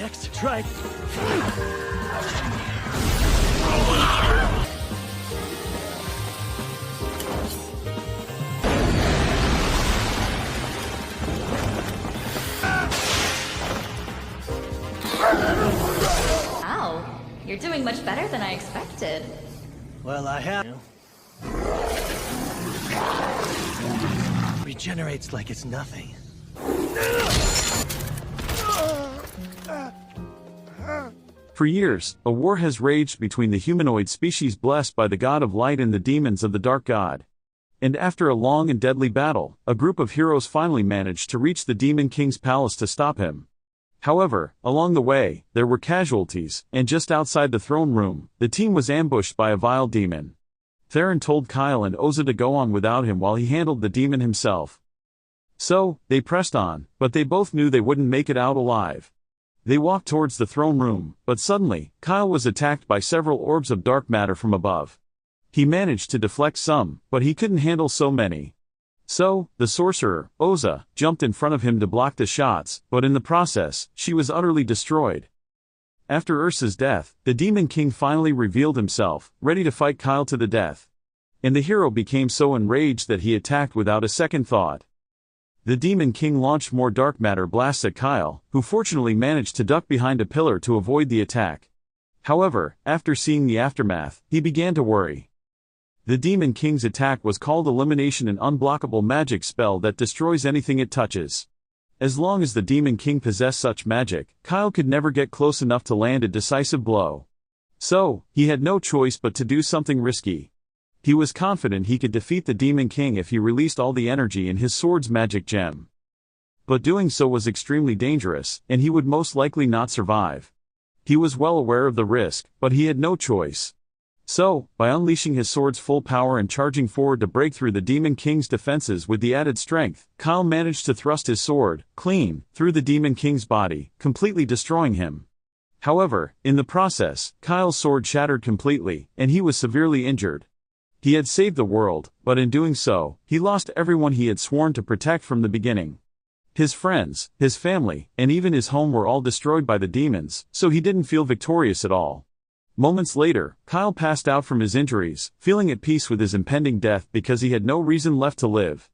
Next, try. Wow, you're doing much better than I expected. Well, I have. Regenerates like it's nothing. For years, a war has raged between the humanoid species blessed by the god of light and the demons of the dark god. And after a long and deadly battle, a group of heroes finally managed to reach the Demon King's palace to stop him. However, along the way, there were casualties, and just outside the throne room, the team was ambushed by a vile demon. Theron told Kyle and Oza to go on without him while he handled the demon himself. So, they pressed on, but they both knew they wouldn't make it out alive. They walked towards the throne room, but suddenly, Kyle was attacked by several orbs of dark matter from above. He managed to deflect some, but he couldn't handle so many. So, the sorcerer, Oza, jumped in front of him to block the shots, but in the process, she was utterly destroyed. After Ursa's death, the Demon King finally revealed himself, ready to fight Kyle to the death. And the hero became so enraged that he attacked without a second thought. The Demon King launched more dark matter blasts at Kyle, who fortunately managed to duck behind a pillar to avoid the attack. However, after seeing the aftermath, he began to worry. The Demon King's attack was called Elimination, an unblockable magic spell that destroys anything it touches. As long as the Demon King possessed such magic, Kyle could never get close enough to land a decisive blow. So, he had no choice but to do something risky. He was confident he could defeat the Demon King if he released all the energy in his sword's magic gem. But doing so was extremely dangerous, and he would most likely not survive. He was well aware of the risk, but he had no choice. So, by unleashing his sword's full power and charging forward to break through the Demon King's defenses with the added strength, Kyle managed to thrust his sword, clean, through the Demon King's body, completely destroying him. However, in the process, Kyle's sword shattered completely, and he was severely injured. He had saved the world, but in doing so, he lost everyone he had sworn to protect from the beginning. His friends, his family, and even his home were all destroyed by the demons, so he didn't feel victorious at all. Moments later, Kyle passed out from his injuries, feeling at peace with his impending death because he had no reason left to live.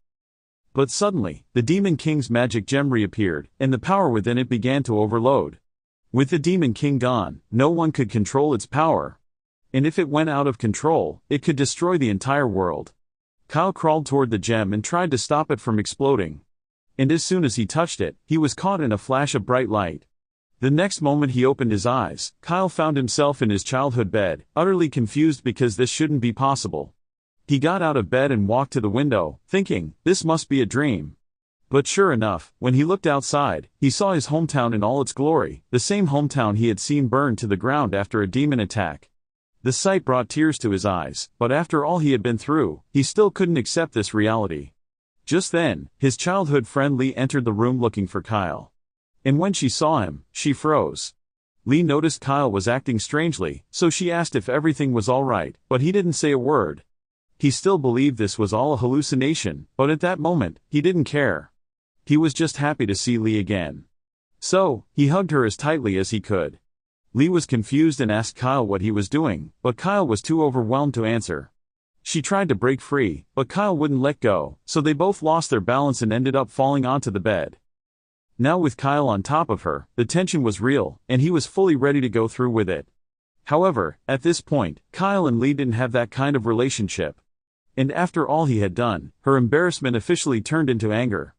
But suddenly, the Demon King's magic gem reappeared, and the power within it began to overload. With the Demon King gone, no one could control its power. And if it went out of control, it could destroy the entire world. Kyle crawled toward the gem and tried to stop it from exploding. And as soon as he touched it, he was caught in a flash of bright light. The next moment he opened his eyes, Kyle found himself in his childhood bed, utterly confused because this shouldn't be possible. He got out of bed and walked to the window, thinking, this must be a dream. But sure enough, when he looked outside, he saw his hometown in all its glory, the same hometown he had seen burned to the ground after a demon attack. The sight brought tears to his eyes, but after all he had been through, he still couldn't accept this reality. Just then, his childhood friend Lee entered the room looking for Kyle. And when she saw him, she froze. Lee noticed Kyle was acting strangely, so she asked if everything was all right, but he didn't say a word. He still believed this was all a hallucination, but at that moment, he didn't care. He was just happy to see Lee again. So, he hugged her as tightly as he could. Lee was confused and asked Kyle what he was doing, but Kyle was too overwhelmed to answer. She tried to break free, but Kyle wouldn't let go, so they both lost their balance and ended up falling onto the bed. Now with Kyle on top of her, the tension was real, and he was fully ready to go through with it. However, at this point, Kyle and Lee didn't have that kind of relationship. And after all he had done, her embarrassment officially turned into anger.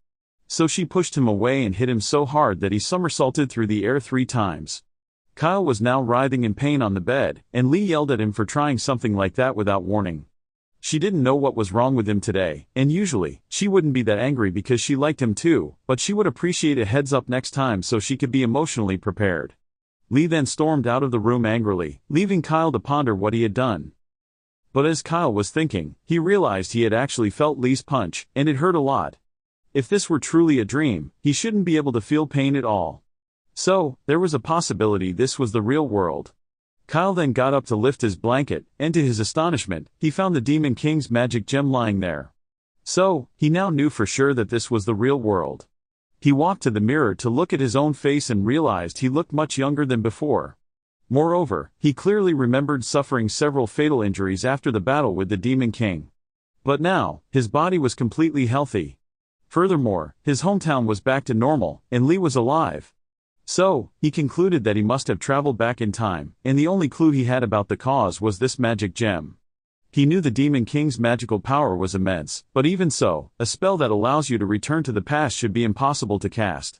So she pushed him away and hit him so hard that he somersaulted through the air 3 times. Kyle was now writhing in pain on the bed, and Lee yelled at him for trying something like that without warning. She didn't know what was wrong with him today, and usually, she wouldn't be that angry because she liked him too, but she would appreciate a heads up next time so she could be emotionally prepared. Lee then stormed out of the room angrily, leaving Kyle to ponder what he had done. But as Kyle was thinking, he realized he had actually felt Lee's punch, and it hurt a lot. If this were truly a dream, he shouldn't be able to feel pain at all. So, there was a possibility this was the real world. Kyle then got up to lift his blanket, and to his astonishment, he found the Demon King's magic gem lying there. So, he now knew for sure that this was the real world. He walked to the mirror to look at his own face and realized he looked much younger than before. Moreover, he clearly remembered suffering several fatal injuries after the battle with the Demon King. But now, his body was completely healthy. Furthermore, his hometown was back to normal, and Lee was alive. So, he concluded that he must have traveled back in time, and the only clue he had about the cause was this magic gem. He knew the Demon King's magical power was immense, but even so, a spell that allows you to return to the past should be impossible to cast.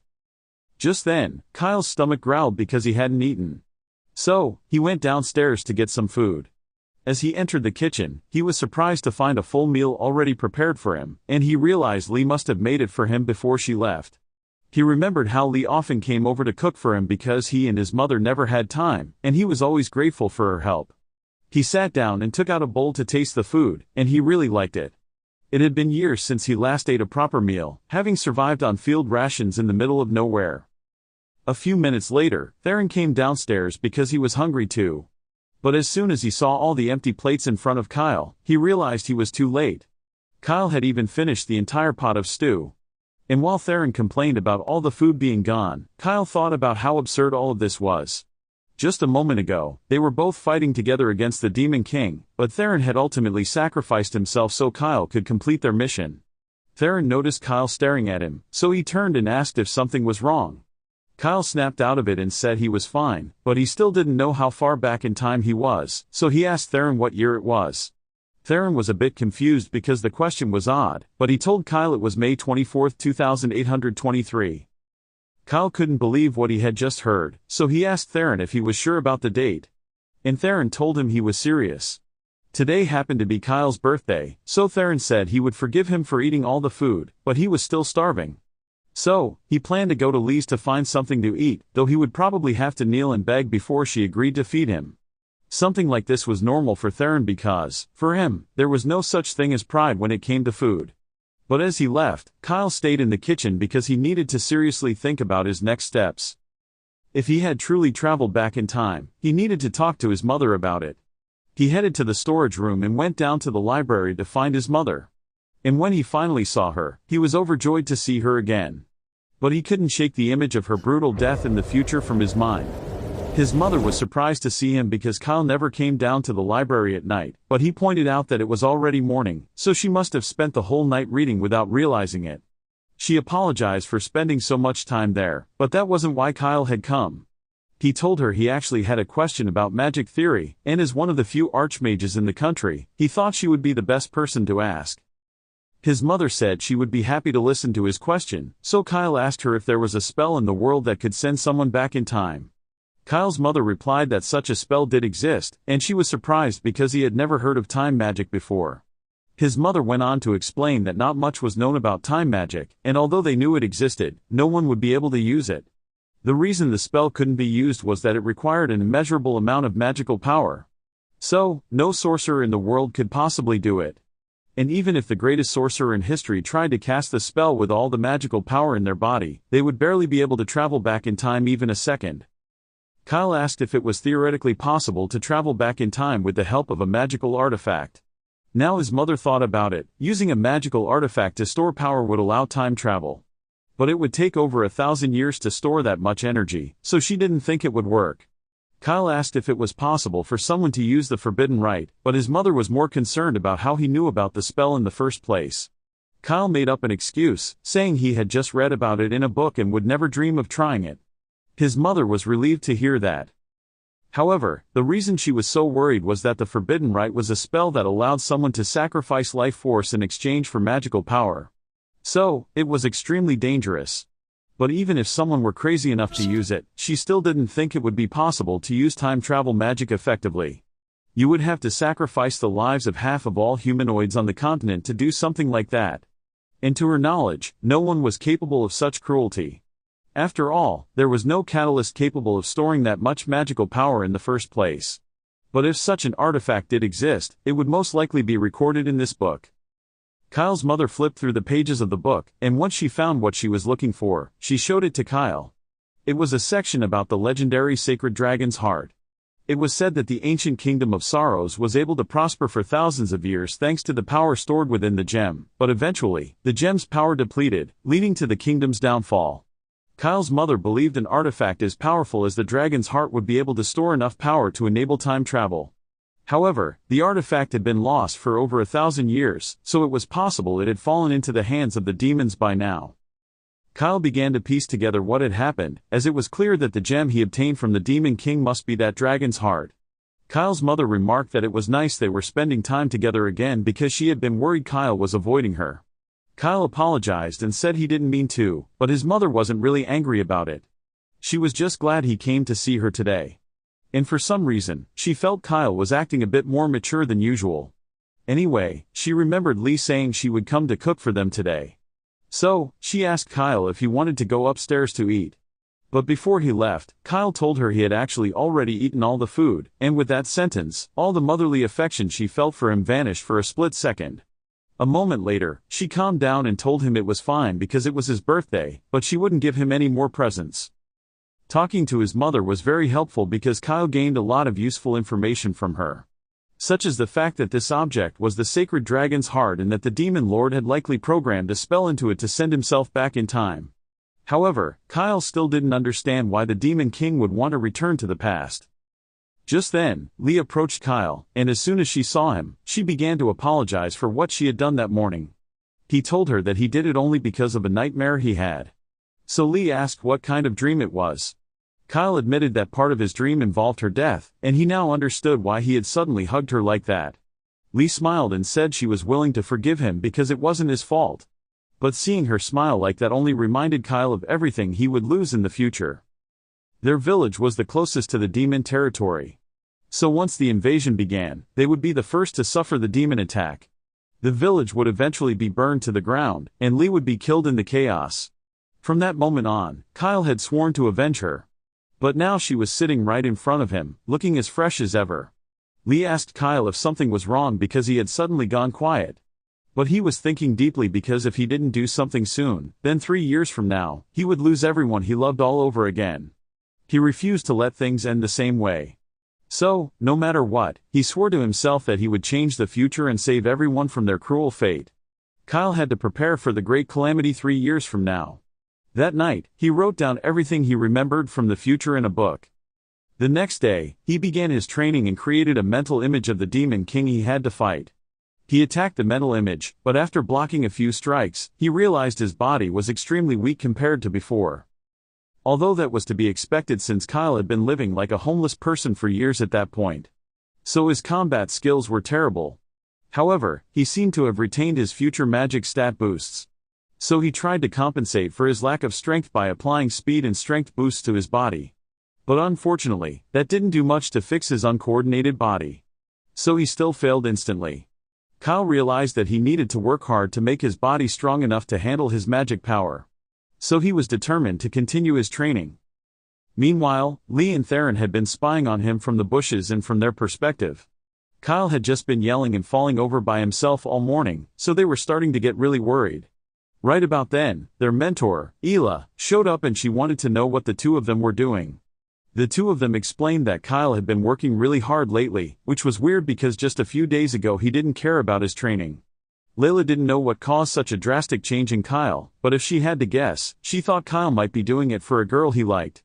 Just then, Kyle's stomach growled because he hadn't eaten. So, he went downstairs to get some food. As he entered the kitchen, he was surprised to find a full meal already prepared for him, and he realized Lee must have made it for him before she left. He remembered how Lee often came over to cook for him because he and his mother never had time, and he was always grateful for her help. He sat down and took out a bowl to taste the food, and he really liked it. It had been years since he last ate a proper meal, having survived on field rations in the middle of nowhere. A few minutes later, Theron came downstairs because he was hungry too. But as soon as he saw all the empty plates in front of Kyle, he realized he was too late. Kyle had even finished the entire pot of stew. And while Theron complained about all the food being gone, Kyle thought about how absurd all of this was. Just a moment ago, they were both fighting together against the Demon King, but Theron had ultimately sacrificed himself so Kyle could complete their mission. Theron noticed Kyle staring at him, so he turned and asked if something was wrong. Kyle snapped out of it and said he was fine, but he still didn't know how far back in time he was, so he asked Theron what year it was. Theron was a bit confused because the question was odd, but he told Kyle it was May 24, 2823. Kyle couldn't believe what he had just heard, so he asked Theron if he was sure about the date. And Theron told him he was serious. Today happened to be Kyle's birthday, so Theron said he would forgive him for eating all the food, but he was still starving. So, he planned to go to Lee's to find something to eat, though he would probably have to kneel and beg before she agreed to feed him. Something like this was normal for Theron because, for him, there was no such thing as pride when it came to food. But as he left, Kyle stayed in the kitchen because he needed to seriously think about his next steps. If he had truly traveled back in time, he needed to talk to his mother about it. He headed to the storage room and went down to the library to find his mother. And when he finally saw her, he was overjoyed to see her again. But he couldn't shake the image of her brutal death in the future from his mind. His mother was surprised to see him because Kyle never came down to the library at night, but he pointed out that it was already morning, so she must have spent the whole night reading without realizing it. She apologized for spending so much time there, but that wasn't why Kyle had come. He told her he actually had a question about magic theory, and as one of the few archmages in the country, he thought she would be the best person to ask. His mother said she would be happy to listen to his question, so Kyle asked her if there was a spell in the world that could send someone back in time. Kyle's mother replied that such a spell did exist, and she was surprised because he had never heard of time magic before. His mother went on to explain that not much was known about time magic, and although they knew it existed, no one would be able to use it. The reason the spell couldn't be used was that it required an immeasurable amount of magical power. So, no sorcerer in the world could possibly do it. And even if the greatest sorcerer in history tried to cast the spell with all the magical power in their body, they would barely be able to travel back in time even a second. Kyle asked if it was theoretically possible to travel back in time with the help of a magical artifact. Now his mother thought about it. Using a magical artifact to store power would allow time travel. But it would take over 1,000 years to store that much energy, so she didn't think it would work. Kyle asked if it was possible for someone to use the forbidden rite, but his mother was more concerned about how he knew about the spell in the first place. Kyle made up an excuse, saying he had just read about it in a book and would never dream of trying it. His mother was relieved to hear that. However, the reason she was so worried was that the forbidden rite was a spell that allowed someone to sacrifice life force in exchange for magical power. So, it was extremely dangerous. But even if someone were crazy enough to use it, she still didn't think it would be possible to use time travel magic effectively. You would have to sacrifice the lives of half of all humanoids on the continent to do something like that. And to her knowledge, no one was capable of such cruelty. After all, there was no catalyst capable of storing that much magical power in the first place. But if such an artifact did exist, it would most likely be recorded in this book. Kyle's mother flipped through the pages of the book, and once she found what she was looking for, she showed it to Kyle. It was a section about the legendary sacred dragon's heart. It was said that the ancient kingdom of sorrows was able to prosper for thousands of years thanks to the power stored within the gem, but eventually, the gem's power depleted, leading to the kingdom's downfall. Kyle's mother believed an artifact as powerful as the dragon's heart would be able to store enough power to enable time travel. However, the artifact had been lost for over 1,000 years, so it was possible it had fallen into the hands of the demons by now. Kyle began to piece together what had happened, as it was clear that the gem he obtained from the Demon King must be that dragon's heart. Kyle's mother remarked that it was nice they were spending time together again because she had been worried Kyle was avoiding her. Kyle apologized and said he didn't mean to, but his mother wasn't really angry about it. She was just glad he came to see her today. And for some reason, she felt Kyle was acting a bit more mature than usual. Anyway, she remembered Lee saying she would come to cook for them today. So, she asked Kyle if he wanted to go upstairs to eat. But before he left, Kyle told her he had actually already eaten all the food, and with that sentence, all the motherly affection she felt for him vanished for a split second. A moment later, she calmed down and told him it was fine because it was his birthday, but she wouldn't give him any more presents. Talking to his mother was very helpful because Kyle gained a lot of useful information from her. Such as the fact that this object was the sacred dragon's heart and that the demon lord had likely programmed a spell into it to send himself back in time. However, Kyle still didn't understand why the Demon King would want to return to the past. Just then, Lee approached Kyle, and as soon as she saw him, she began to apologize for what she had done that morning. He told her that he did it only because of a nightmare he had. So Lee asked what kind of dream it was. Kyle admitted that part of his dream involved her death, and he now understood why he had suddenly hugged her like that. Lee smiled and said she was willing to forgive him because it wasn't his fault. But seeing her smile like that only reminded Kyle of everything he would lose in the future. Their village was the closest to the demon territory. So once the invasion began, they would be the first to suffer the demon attack. The village would eventually be burned to the ground, and Lee would be killed in the chaos. From that moment on, Kyle had sworn to avenge her. But now she was sitting right in front of him, looking as fresh as ever. Lee asked Kyle if something was wrong because he had suddenly gone quiet. But he was thinking deeply because if he didn't do something soon, then 3 years from now, he would lose everyone he loved all over again. He refused to let things end the same way. So, no matter what, he swore to himself that he would change the future and save everyone from their cruel fate. Kyle had to prepare for the great calamity 3 years from now. That night, he wrote down everything he remembered from the future in a book. The next day, he began his training and created a mental image of the Demon King he had to fight. He attacked the mental image, but after blocking a few strikes, he realized his body was extremely weak compared to before. Although that was to be expected since Kyle had been living like a homeless person for years at that point. So his combat skills were terrible. However, he seemed to have retained his future magic stat boosts. So he tried to compensate for his lack of strength by applying speed and strength boosts to his body. But unfortunately, that didn't do much to fix his uncoordinated body. So he still failed instantly. Kyle realized that he needed to work hard to make his body strong enough to handle his magic power. So he was determined to continue his training. Meanwhile, Lee and Theron had been spying on him from the bushes and from their perspective. Kyle had just been yelling and falling over by himself all morning, so they were starting to get really worried. Right about then, their mentor, Ela, showed up and she wanted to know what the two of them were doing. The two of them explained that Kyle had been working really hard lately, which was weird because just a few days ago he didn't care about his training. Layla didn't know what caused such a drastic change in Kyle, but if she had to guess, she thought Kyle might be doing it for a girl he liked.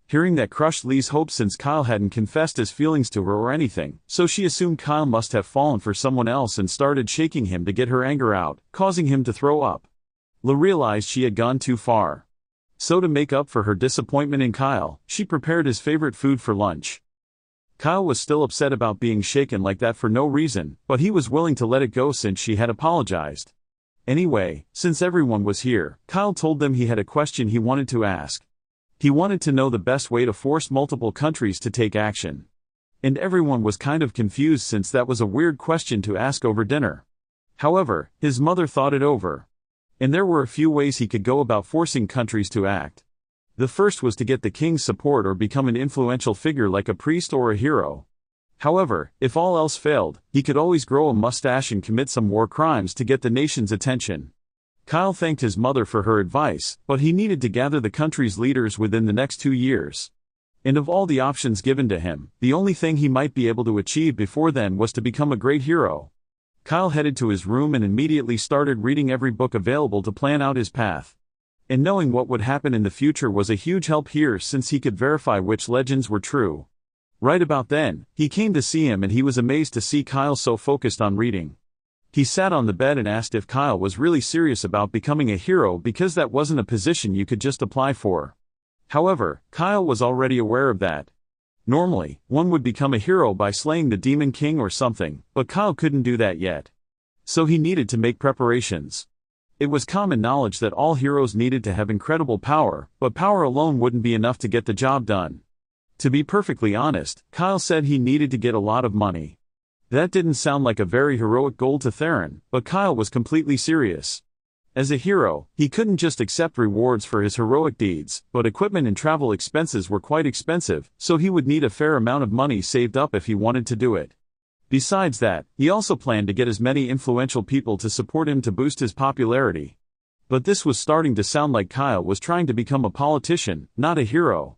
Hearing that crushed Lee's hopes since Kyle hadn't confessed his feelings to her or anything, so she assumed Kyle must have fallen for someone else and started shaking him to get her anger out, causing him to throw up. Layla realized she had gone too far. So to make up for her disappointment in Kyle, she prepared his favorite food for lunch. Kyle was still upset about being shaken like that for no reason, but he was willing to let it go since she had apologized. Anyway, since everyone was here, Kyle told them he had a question he wanted to ask. He wanted to know the best way to force multiple countries to take action. And everyone was kind of confused since that was a weird question to ask over dinner. However, his mother thought it over. And there were a few ways he could go about forcing countries to act. The first was to get the king's support or become an influential figure like a priest or a hero. However, if all else failed, he could always grow a mustache and commit some war crimes to get the nation's attention. Kyle thanked his mother for her advice, but he needed to gather the country's leaders within the next 2 years. And of all the options given to him, the only thing he might be able to achieve before then was to become a great hero. Kyle headed to his room and immediately started reading every book available to plan out his path. And knowing what would happen in the future was a huge help here since he could verify which legends were true. Right about then, he came to see him and he was amazed to see Kyle so focused on reading. He sat on the bed and asked if Kyle was really serious about becoming a hero because that wasn't a position you could just apply for. However, Kyle was already aware of that. Normally, one would become a hero by slaying the Demon King or something, but Kyle couldn't do that yet. So he needed to make preparations. It was common knowledge that all heroes needed to have incredible power, but power alone wouldn't be enough to get the job done. To be perfectly honest, Kyle said he needed to get a lot of money. That didn't sound like a very heroic goal to Theron, but Kyle was completely serious. As a hero, he couldn't just accept rewards for his heroic deeds, but equipment and travel expenses were quite expensive, so he would need a fair amount of money saved up if he wanted to do it. Besides that, he also planned to get as many influential people to support him to boost his popularity. But this was starting to sound like Kyle was trying to become a politician, not a hero.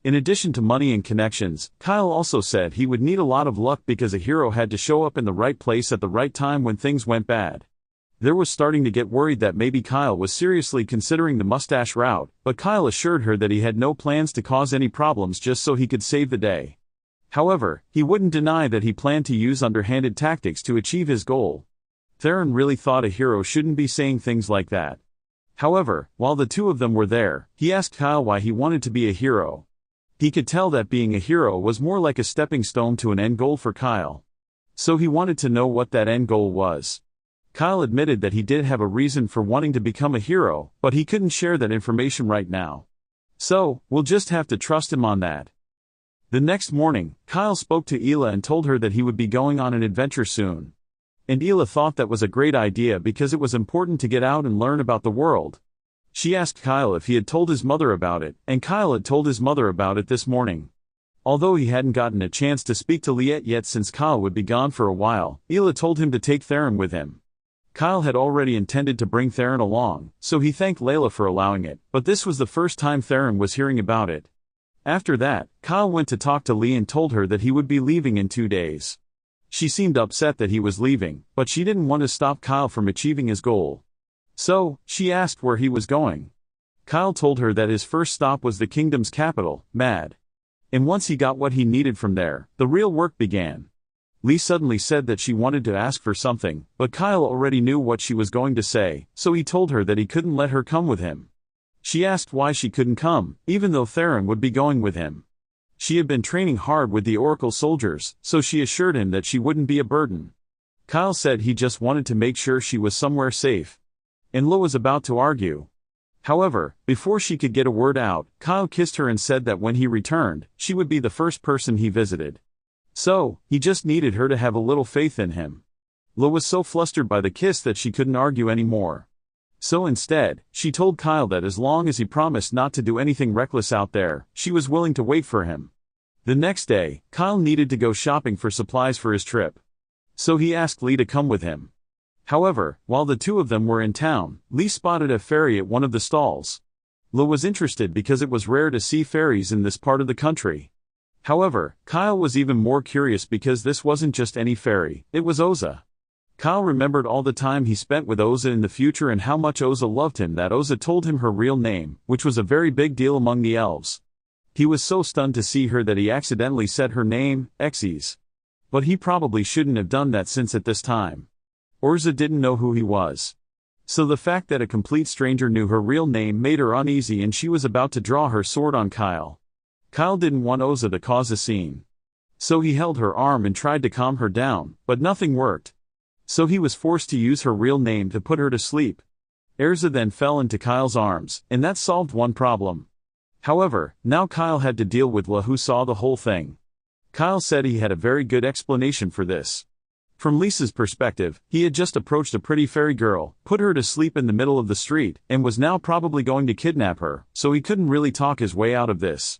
In addition to money and connections, Kyle also said he would need a lot of luck because a hero had to show up in the right place at the right time when things went bad. There was starting to get worried that maybe Kyle was seriously considering the mustache route, but Kyle assured her that he had no plans to cause any problems just so he could save the day. However, he wouldn't deny that he planned to use underhanded tactics to achieve his goal. Theron really thought a hero shouldn't be saying things like that. However, while the two of them were there, he asked Kyle why he wanted to be a hero. He could tell that being a hero was more like a stepping stone to an end goal for Kyle. So he wanted to know what that end goal was. Kyle admitted that he did have a reason for wanting to become a hero, but he couldn't share that information right now. So, we'll just have to trust him on that. The next morning, Kyle spoke to Hila and told her that he would be going on an adventure soon. And Hila thought that was a great idea because it was important to get out and learn about the world. She asked Kyle if he had told his mother about it, and Kyle had told his mother about it this morning. Although he hadn't gotten a chance to speak to Liette yet since Kyle would be gone for a while, Hila told him to take Theron with him. Kyle had already intended to bring Theron along, so he thanked Layla for allowing it, but this was the first time Theron was hearing about it. After that, Kyle went to talk to Lee and told her that he would be leaving in 2 days. She seemed upset that he was leaving, but she didn't want to stop Kyle from achieving his goal. So, she asked where he was going. Kyle told her that his first stop was the kingdom's capital, Mad. And once he got what he needed from there, the real work began. Lee suddenly said that she wanted to ask for something, but Kyle already knew what she was going to say, so he told her that he couldn't let her come with him. She asked why she couldn't come, even though Theron would be going with him. She had been training hard with the Oracle soldiers, so she assured him that she wouldn't be a burden. Kyle said he just wanted to make sure she was somewhere safe. And Lo was about to argue. However, before she could get a word out, Kyle kissed her and said that when he returned, she would be the first person he visited. So, he just needed her to have a little faith in him. Lo was so flustered by the kiss that she couldn't argue anymore. So instead, she told Kyle that as long as he promised not to do anything reckless out there, she was willing to wait for him. The next day, Kyle needed to go shopping for supplies for his trip. So he asked Lee to come with him. However, while the two of them were in town, Lee spotted a fairy at one of the stalls. Lo was interested because it was rare to see fairies in this part of the country. However, Kyle was even more curious because this wasn't just any fairy, it was Oza. Kyle remembered all the time he spent with Oza in the future and how much Oza loved him that Oza told him her real name, which was a very big deal among the elves. He was so stunned to see her that he accidentally said her name, Xyz. But he probably shouldn't have done that since at this time, Oza didn't know who he was. So the fact that a complete stranger knew her real name made her uneasy and she was about to draw her sword on Kyle. Kyle didn't want Oza to cause a scene. So he held her arm and tried to calm her down, but nothing worked. So he was forced to use her real name to put her to sleep. Erza then fell into Kyle's arms, and that solved one problem. However, now Kyle had to deal with La, who saw the whole thing. Kyle said he had a very good explanation for this. From Lisa's perspective, he had just approached a pretty fairy girl, put her to sleep in the middle of the street, and was now probably going to kidnap her, so he couldn't really talk his way out of this.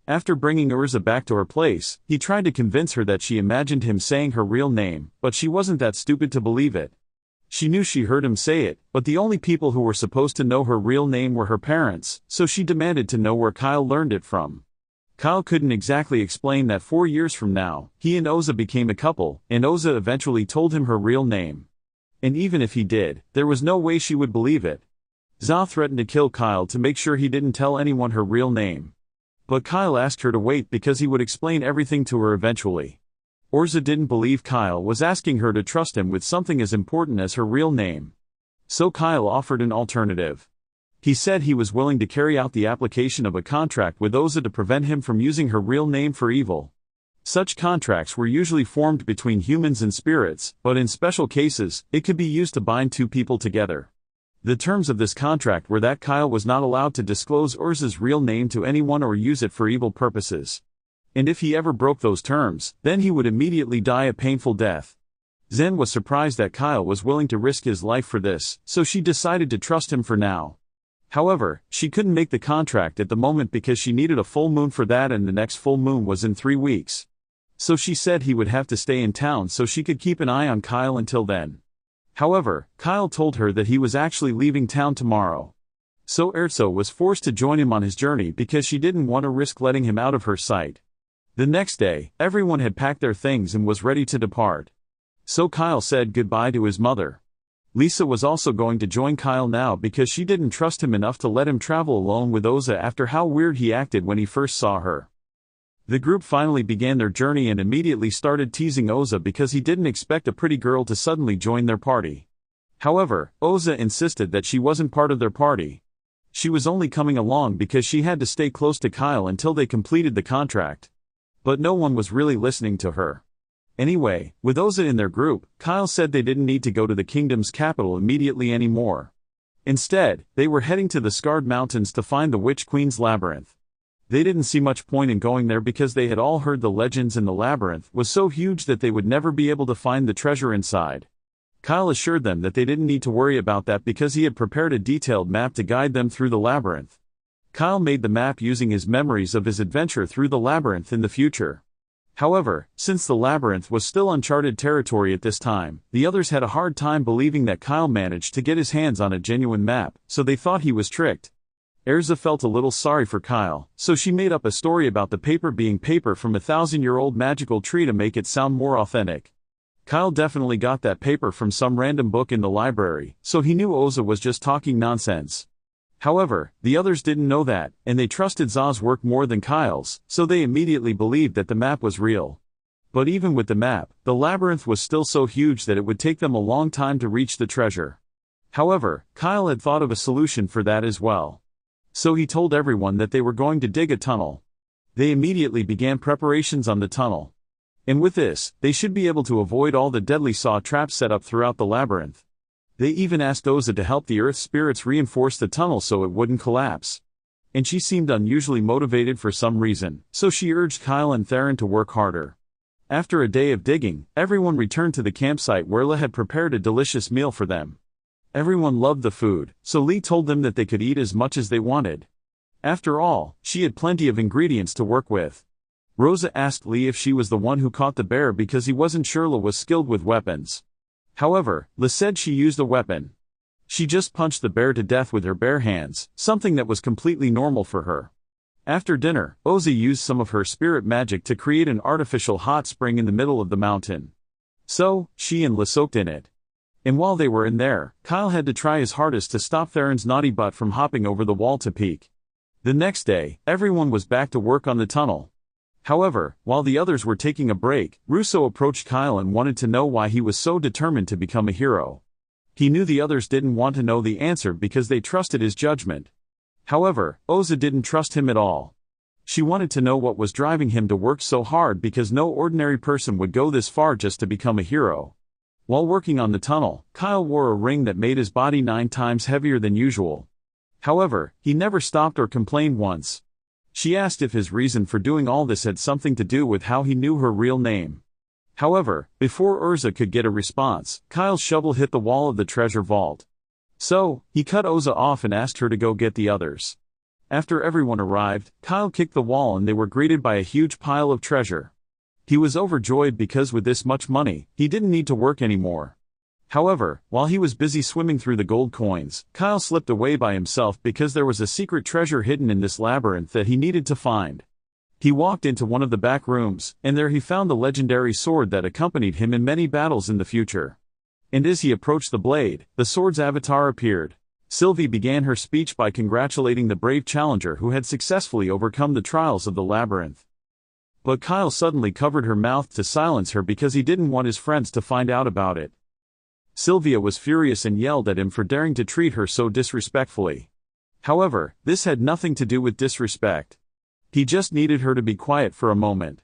After bringing Erza back to her place, he tried to convince her that she imagined him saying her real name, but she wasn't that stupid to believe it. She knew she heard him say it, but the only people who were supposed to know her real name were her parents, so she demanded to know where Kyle learned it from. Kyle couldn't exactly explain that 4 years from now, he and Oza became a couple, and Oza eventually told him her real name. And even if he did, there was no way she would believe it. Za threatened to kill Kyle to make sure he didn't tell anyone her real name. But Kyle asked her to wait because he would explain everything to her eventually. Orza didn't believe Kyle was asking her to trust him with something as important as her real name. So Kyle offered an alternative. He said he was willing to carry out the application of a contract with Oza to prevent him from using her real name for evil. Such contracts were usually formed between humans and spirits, but in special cases, it could be used to bind two people together. The terms of this contract were that Kyle was not allowed to disclose Urza's real name to anyone or use it for evil purposes. And if he ever broke those terms, then he would immediately die a painful death. Zen was surprised that Kyle was willing to risk his life for this, so she decided to trust him for now. However, she couldn't make the contract at the moment because she needed a full moon for that, and the next full moon was in 3 weeks. So she said he would have to stay in town so she could keep an eye on Kyle until then. However, Kyle told her that he was actually leaving town tomorrow. So Erzo was forced to join him on his journey because she didn't want to risk letting him out of her sight. The next day, everyone had packed their things and was ready to depart. So Kyle said goodbye to his mother. Lisa was also going to join Kyle now because she didn't trust him enough to let him travel alone with Oza after how weird he acted when he first saw her. The group finally began their journey and immediately started teasing Oza because he didn't expect a pretty girl to suddenly join their party. However, Oza insisted that she wasn't part of their party. She was only coming along because she had to stay close to Kyle until they completed the contract. But no one was really listening to her. Anyway, with Oza in their group, Kyle said they didn't need to go to the kingdom's capital immediately anymore. Instead, they were heading to the Scarred Mountains to find the Witch Queen's labyrinth. They didn't see much point in going there because they had all heard the legends and the labyrinth was so huge that they would never be able to find the treasure inside. Kyle assured them that they didn't need to worry about that because he had prepared a detailed map to guide them through the labyrinth. Kyle made the map using his memories of his adventure through the labyrinth in the future. However, since the labyrinth was still uncharted territory at this time, the others had a hard time believing that Kyle managed to get his hands on a genuine map, so they thought he was tricked. Erza felt a little sorry for Kyle, so she made up a story about the paper being paper from a 1,000-year-old magical tree to make it sound more authentic. Kyle definitely got that paper from some random book in the library, so he knew Oza was just talking nonsense. However, the others didn't know that, and they trusted Za's work more than Kyle's, so they immediately believed that the map was real. But even with the map, the labyrinth was still so huge that it would take them a long time to reach the treasure. However, Kyle had thought of a solution for that as well. So he told everyone that they were going to dig a tunnel. They immediately began preparations on the tunnel. And with this, they should be able to avoid all the deadly saw traps set up throughout the labyrinth. They even asked Oza to help the earth spirits reinforce the tunnel so it wouldn't collapse. And she seemed unusually motivated for some reason, so she urged Kyle and Theron to work harder. After a day of digging, everyone returned to the campsite where La had prepared a delicious meal for them. Everyone loved the food, so Lee told them that they could eat as much as they wanted. After all, she had plenty of ingredients to work with. Rosa asked Lee if she was the one who caught the bear because he wasn't sure La was skilled with weapons. However, La said she used a weapon. She just punched the bear to death with her bare hands, something that was completely normal for her. After dinner, Oza used some of her spirit magic to create an artificial hot spring in the middle of the mountain. So, she and La soaked in it. And while they were in there, Kyle had to try his hardest to stop Theron's naughty butt from hopping over the wall to peek. The next day, everyone was back to work on the tunnel. However, while the others were taking a break, Russo approached Kyle and wanted to know why he was so determined to become a hero. He knew the others didn't want to know the answer because they trusted his judgment. However, Oza didn't trust him at all. She wanted to know what was driving him to work so hard because no ordinary person would go this far just to become a hero. While working on the tunnel, Kyle wore a ring that made his body 9 times heavier than usual. However, he never stopped or complained once. She asked if his reason for doing all this had something to do with how he knew her real name. However, before Urza could get a response, Kyle's shovel hit the wall of the treasure vault. So, he cut Oza off and asked her to go get the others. After everyone arrived, Kyle kicked the wall and they were greeted by a huge pile of treasure. He was overjoyed because with this much money, he didn't need to work anymore. However, while he was busy swimming through the gold coins, Kyle slipped away by himself because there was a secret treasure hidden in this labyrinth that he needed to find. He walked into one of the back rooms, and there he found the legendary sword that accompanied him in many battles in the future. And as he approached the blade, the sword's avatar appeared. Sylvie began her speech by congratulating the brave challenger who had successfully overcome the trials of the labyrinth. But Kyle suddenly covered her mouth to silence her because he didn't want his friends to find out about it. Sylvia was furious and yelled at him for daring to treat her so disrespectfully. However, this had nothing to do with disrespect. He just needed her to be quiet for a moment.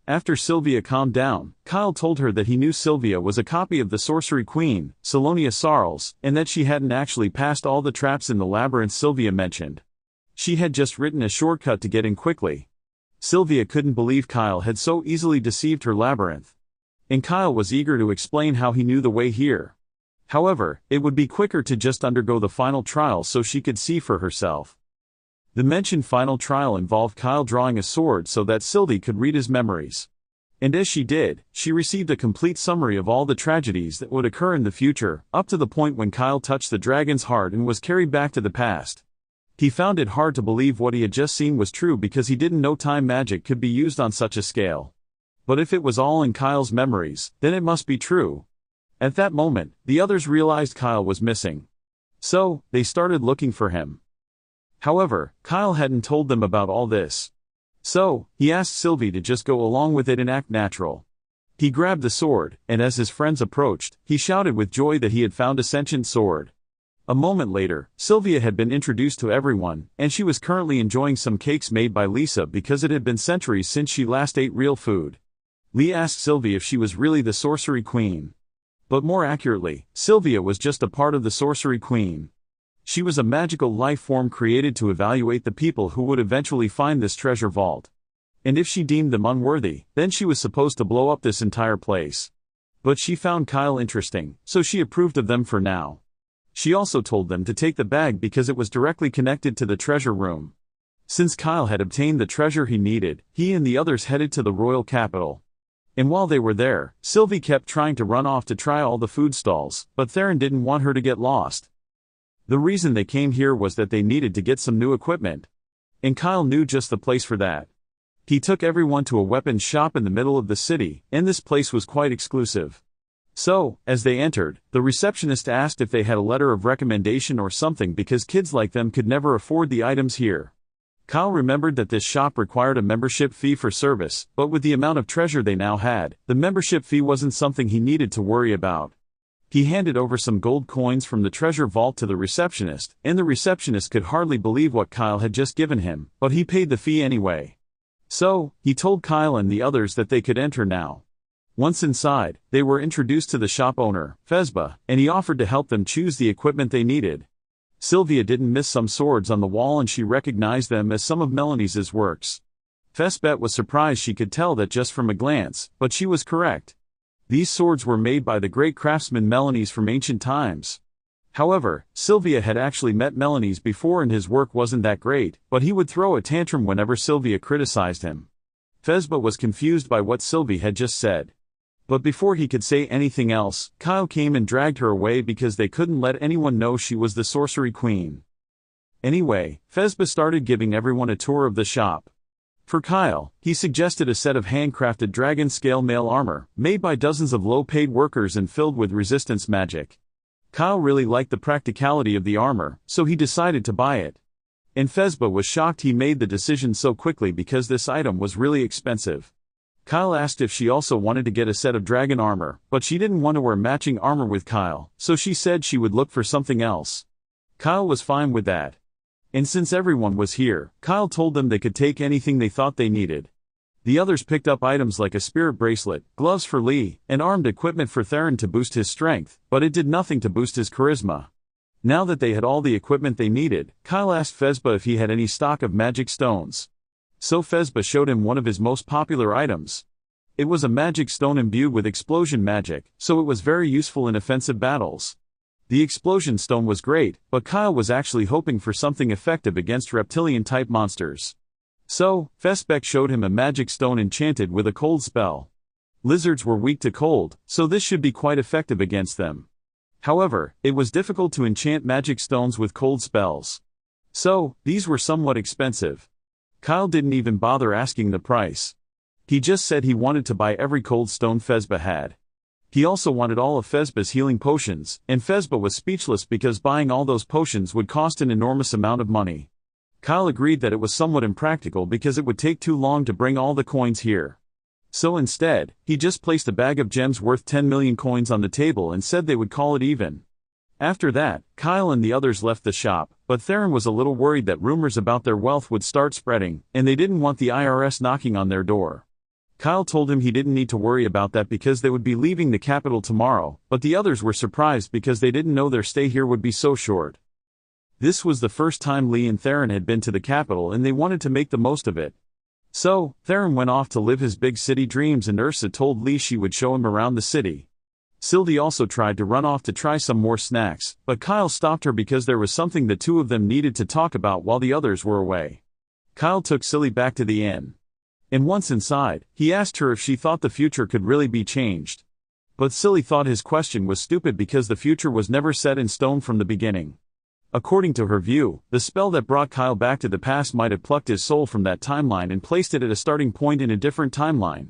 After Sylvia calmed down, Kyle told her that he knew Sylvia was a copy of the Sorcery Queen, Salonia Sarles, and that she hadn't actually passed all the traps in the labyrinth Sylvia mentioned. She had just written a shortcut to get in quickly. Sylvia couldn't believe Kyle had so easily deceived her labyrinth. And Kyle was eager to explain how he knew the way here. However, it would be quicker to just undergo the final trial so she could see for herself. The mentioned final trial involved Kyle drawing a sword so that Sylvie could read his memories. And as she did, she received a complete summary of all the tragedies that would occur in the future, up to the point when Kyle touched the dragon's heart and was carried back to the past. He found it hard to believe what he had just seen was true because he didn't know time magic could be used on such a scale. But if it was all in Kyle's memories, then it must be true. At that moment, the others realized Kyle was missing. So, they started looking for him. However, Kyle hadn't told them about all this. So, he asked Sylvie to just go along with it and act natural. He grabbed the sword, and as his friends approached, he shouted with joy that he had found a sentient sword. A moment later, Sylvia had been introduced to everyone, and she was currently enjoying some cakes made by Lisa because it had been centuries since she last ate real food. Lee asked Sylvie if she was really the Sorcery Queen. But more accurately, Sylvia was just a part of the Sorcery Queen. She was a magical life form created to evaluate the people who would eventually find this treasure vault. And if she deemed them unworthy, then she was supposed to blow up this entire place. But she found Kyle interesting, so she approved of them for now. She also told them to take the bag because it was directly connected to the treasure room. Since Kyle had obtained the treasure he needed, he and the others headed to the royal capital. And while they were there, Sylvie kept trying to run off to try all the food stalls, but Theron didn't want her to get lost. The reason they came here was that they needed to get some new equipment. And Kyle knew just the place for that. He took everyone to a weapons shop in the middle of the city, and this place was quite exclusive. So, as they entered, the receptionist asked if they had a letter of recommendation or something because kids like them could never afford the items here. Kyle remembered that this shop required a membership fee for service, but with the amount of treasure they now had, the membership fee wasn't something he needed to worry about. He handed over some gold coins from the treasure vault to the receptionist, and the receptionist could hardly believe what Kyle had just given him, but he paid the fee anyway. So, he told Kyle and the others that they could enter now. Once inside, they were introduced to the shop owner, Fezba, and he offered to help them choose the equipment they needed. Sylvia didn't miss some swords on the wall and she recognized them as some of Melanie's works. Fesbet was surprised she could tell that just from a glance, but she was correct. These swords were made by the great craftsman Melanie's from ancient times. However, Sylvia had actually met Melanie's before and his work wasn't that great, but he would throw a tantrum whenever Sylvia criticized him. Fezba was confused by what Sylvie had just said. But before he could say anything else, Kyle came and dragged her away because they couldn't let anyone know she was the Sorcery Queen. Anyway, Fezba started giving everyone a tour of the shop. For Kyle, he suggested a set of handcrafted dragon-scale mail armor, made by dozens of low-paid workers and filled with resistance magic. Kyle really liked the practicality of the armor, so he decided to buy it. And Fezba was shocked he made the decision so quickly because this item was really expensive. Kyle asked if she also wanted to get a set of dragon armor, but she didn't want to wear matching armor with Kyle, so she said she would look for something else. Kyle was fine with that. And since everyone was here, Kyle told them they could take anything they thought they needed. The others picked up items like a spirit bracelet, gloves for Lee, and armed equipment for Theron to boost his strength, but it did nothing to boost his charisma. Now that they had all the equipment they needed, Kyle asked Fezba if he had any stock of magic stones. So Fezba showed him one of his most popular items. It was a magic stone imbued with explosion magic, so it was very useful in offensive battles. The explosion stone was great, but Kyle was actually hoping for something effective against reptilian-type monsters. So, Fezbek showed him a magic stone enchanted with a cold spell. Lizards were weak to cold, so this should be quite effective against them. However, it was difficult to enchant magic stones with cold spells. So, these were somewhat expensive. Kyle didn't even bother asking the price. He just said he wanted to buy every cold stone Fezba had. He also wanted all of Fezba's healing potions, and Fezba was speechless because buying all those potions would cost an enormous amount of money. Kyle agreed that it was somewhat impractical because it would take too long to bring all the coins here. So instead, he just placed a bag of gems worth 10 million coins on the table and said they would call it even. After that, Kyle and the others left the shop, but Theron was a little worried that rumors about their wealth would start spreading, and they didn't want the IRS knocking on their door. Kyle told him he didn't need to worry about that because they would be leaving the capital tomorrow, but the others were surprised because they didn't know their stay here would be so short. This was the first time Lee and Theron had been to the capital and they wanted to make the most of it. So, Theron went off to live his big city dreams and Ursa told Lee she would show him around the city. Sylvie also tried to run off to try some more snacks, but Kyle stopped her because there was something the two of them needed to talk about while the others were away. Kyle took Sylvie back to the inn. And once inside, he asked her if she thought the future could really be changed. But Sylvie thought his question was stupid because the future was never set in stone from the beginning. According to her view, the spell that brought Kyle back to the past might have plucked his soul from that timeline and placed it at a starting point in a different timeline.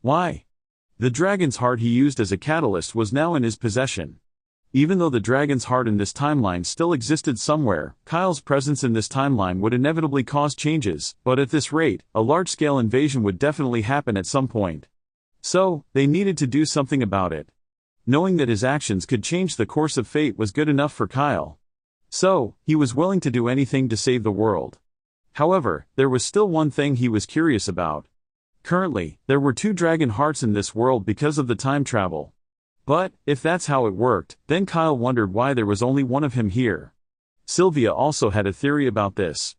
Why? The dragon's heart he used as a catalyst was now in his possession. Even though the dragon's heart in this timeline still existed somewhere, Kyle's presence in this timeline would inevitably cause changes, but at this rate, a large-scale invasion would definitely happen at some point. So, they needed to do something about it. Knowing that his actions could change the course of fate was good enough for Kyle. So, he was willing to do anything to save the world. However, there was still one thing he was curious about. Currently, there were 2 dragon hearts in this world because of the time travel. But, if that's how it worked, then Kyle wondered why there was only one of him here. Sylvia also had a theory about this.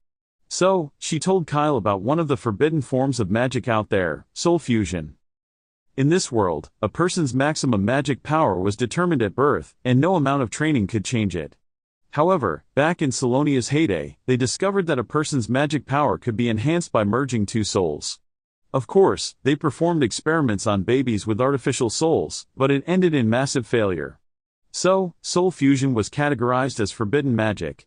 So, she told Kyle about one of the forbidden forms of magic out there, soul fusion. In this world, a person's maximum magic power was determined at birth, and no amount of training could change it. However, back in Salonia's heyday, they discovered that a person's magic power could be enhanced by merging 2 souls. Of course, they performed experiments on babies with artificial souls, but it ended in massive failure. So, soul fusion was categorized as forbidden magic.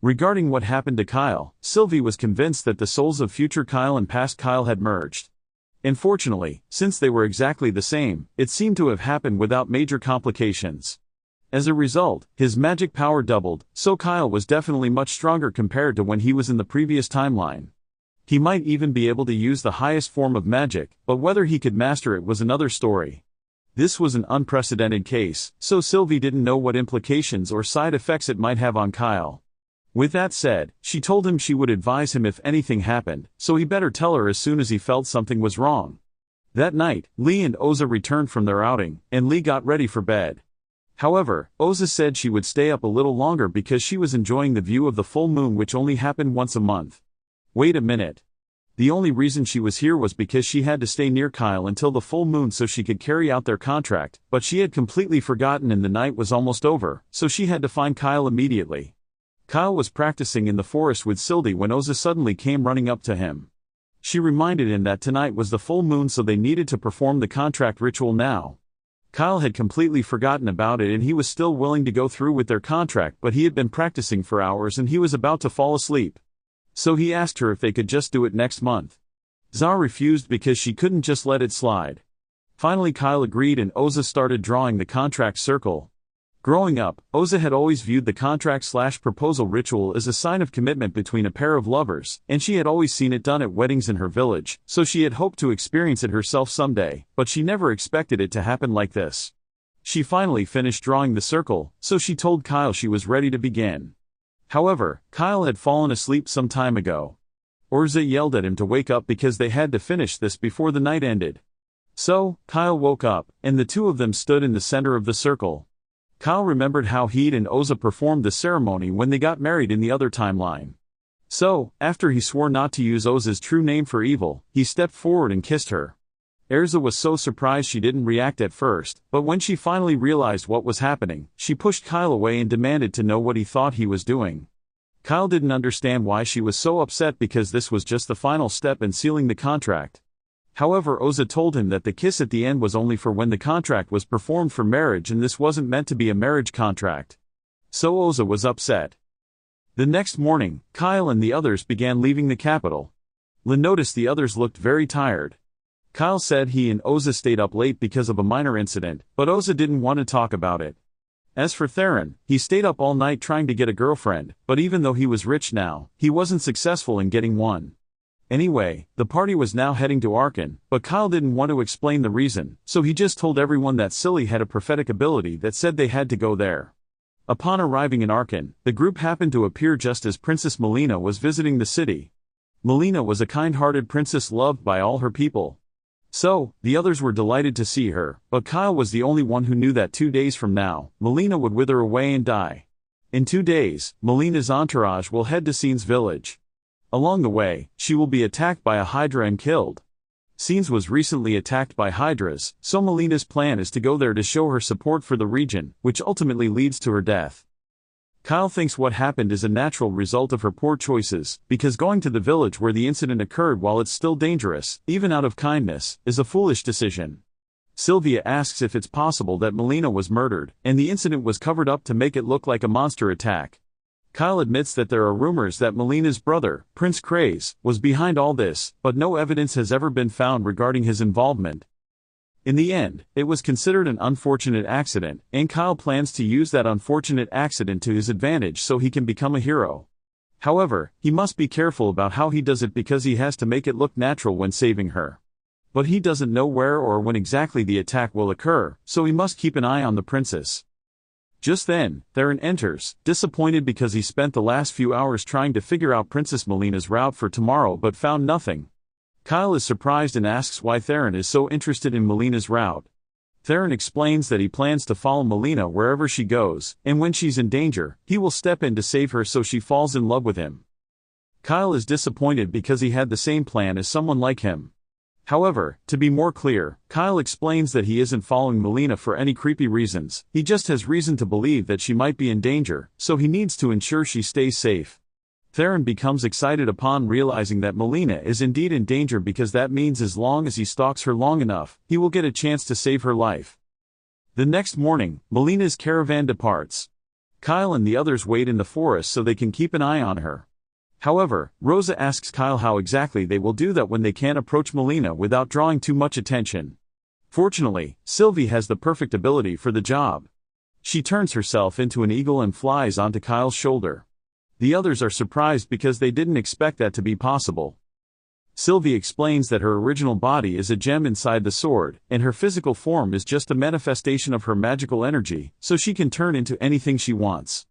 Regarding what happened to Kyle, Sylvie was convinced that the souls of future Kyle and past Kyle had merged. Unfortunately, since they were exactly the same, it seemed to have happened without major complications. As a result, his magic power doubled, so Kyle was definitely much stronger compared to when he was in the previous timeline. He might even be able to use the highest form of magic, but whether he could master it was another story. This was an unprecedented case, so Sylvie didn't know what implications or side effects it might have on Kyle. With that said, she told him she would advise him if anything happened, so he better tell her as soon as he felt something was wrong. That night, Lee and Oza returned from their outing, and Lee got ready for bed. However, Oza said she would stay up a little longer because she was enjoying the view of the full moon which only happened once a month. Wait a minute. The only reason she was here was because she had to stay near Kyle until the full moon so she could carry out their contract, but she had completely forgotten and the night was almost over, so she had to find Kyle immediately. Kyle was practicing in the forest with Sylvie when Oza suddenly came running up to him. She reminded him that tonight was the full moon so they needed to perform the contract ritual now. Kyle had completely forgotten about it and he was still willing to go through with their contract, but he had been practicing for hours and he was about to fall asleep. So he asked her if they could just do it next month. Zara refused because she couldn't just let it slide. Finally Kyle agreed and Oza started drawing the contract circle. Growing up, Oza had always viewed the contract/proposal ritual as a sign of commitment between a pair of lovers, and she had always seen it done at weddings in her village, so she had hoped to experience it herself someday, but she never expected it to happen like this. She finally finished drawing the circle, so she told Kyle she was ready to begin. However, Kyle had fallen asleep some time ago. Urza yelled at him to wake up because they had to finish this before the night ended. So, Kyle woke up, and the two of them stood in the center of the circle. Kyle remembered how he'd and Oza performed the ceremony when they got married in the other timeline. So, after he swore not to use Oza's true name for evil, he stepped forward and kissed her. Urza was so surprised she didn't react at first, but when she finally realized what was happening, she pushed Kyle away and demanded to know what he thought he was doing. Kyle didn't understand why she was so upset because this was just the final step in sealing the contract. However, Oza told him that the kiss at the end was only for when the contract was performed for marriage and this wasn't meant to be a marriage contract. So Oza was upset. The next morning, Kyle and the others began leaving the capital. Lynn noticed the others looked very tired. Kyle said he and Oza stayed up late because of a minor incident, but Oza didn't want to talk about it. As for Theron, he stayed up all night trying to get a girlfriend, but even though he was rich now, he wasn't successful in getting one. Anyway, the party was now heading to Arkan, but Kyle didn't want to explain the reason, so he just told everyone that Silly had a prophetic ability that said they had to go there. Upon arriving in Arkan, the group happened to appear just as Princess Melina was visiting the city. Melina was a kind-hearted princess loved by all her people. So, the others were delighted to see her, but Kyle was the only one who knew that 2 days from now, Melina would wither away and die. In 2 days, Melina's entourage will head to Scene's village. Along the way, she will be attacked by a Hydra and killed. Scene's was recently attacked by Hydras, so Melina's plan is to go there to show her support for the region, which ultimately leads to her death. Kyle thinks what happened is a natural result of her poor choices, because going to the village where the incident occurred while it's still dangerous, even out of kindness, is a foolish decision. Sylvia asks if it's possible that Melina was murdered, and the incident was covered up to make it look like a monster attack. Kyle admits that there are rumors that Melina's brother, Prince Craze, was behind all this, but no evidence has ever been found regarding his involvement. In the end, it was considered an unfortunate accident, and Kyle plans to use that unfortunate accident to his advantage so he can become a hero. However, he must be careful about how he does it because he has to make it look natural when saving her. But he doesn't know where or when exactly the attack will occur, so he must keep an eye on the princess. Just then, Theron enters, disappointed because he spent the last few hours trying to figure out Princess Melina's route for tomorrow but found nothing. Kyle is surprised and asks why Theron is so interested in Melina's route. Theron explains that he plans to follow Melina wherever she goes, and when she's in danger, he will step in to save her so she falls in love with him. Kyle is disappointed because he had the same plan as someone like him. However, to be more clear, Kyle explains that he isn't following Melina for any creepy reasons, he just has reason to believe that she might be in danger, so he needs to ensure she stays safe. Theron becomes excited upon realizing that Melina is indeed in danger because that means as long as he stalks her long enough, he will get a chance to save her life. The next morning, Melina's caravan departs. Kyle and the others wait in the forest so they can keep an eye on her. However, Rosa asks Kyle how exactly they will do that when they can't approach Melina without drawing too much attention. Fortunately, Sylvie has the perfect ability for the job. She turns herself into an eagle and flies onto Kyle's shoulder. The others are surprised because they didn't expect that to be possible. Sylvie explains that her original body is a gem inside the sword, and her physical form is just a manifestation of her magical energy, so she can turn into anything she wants.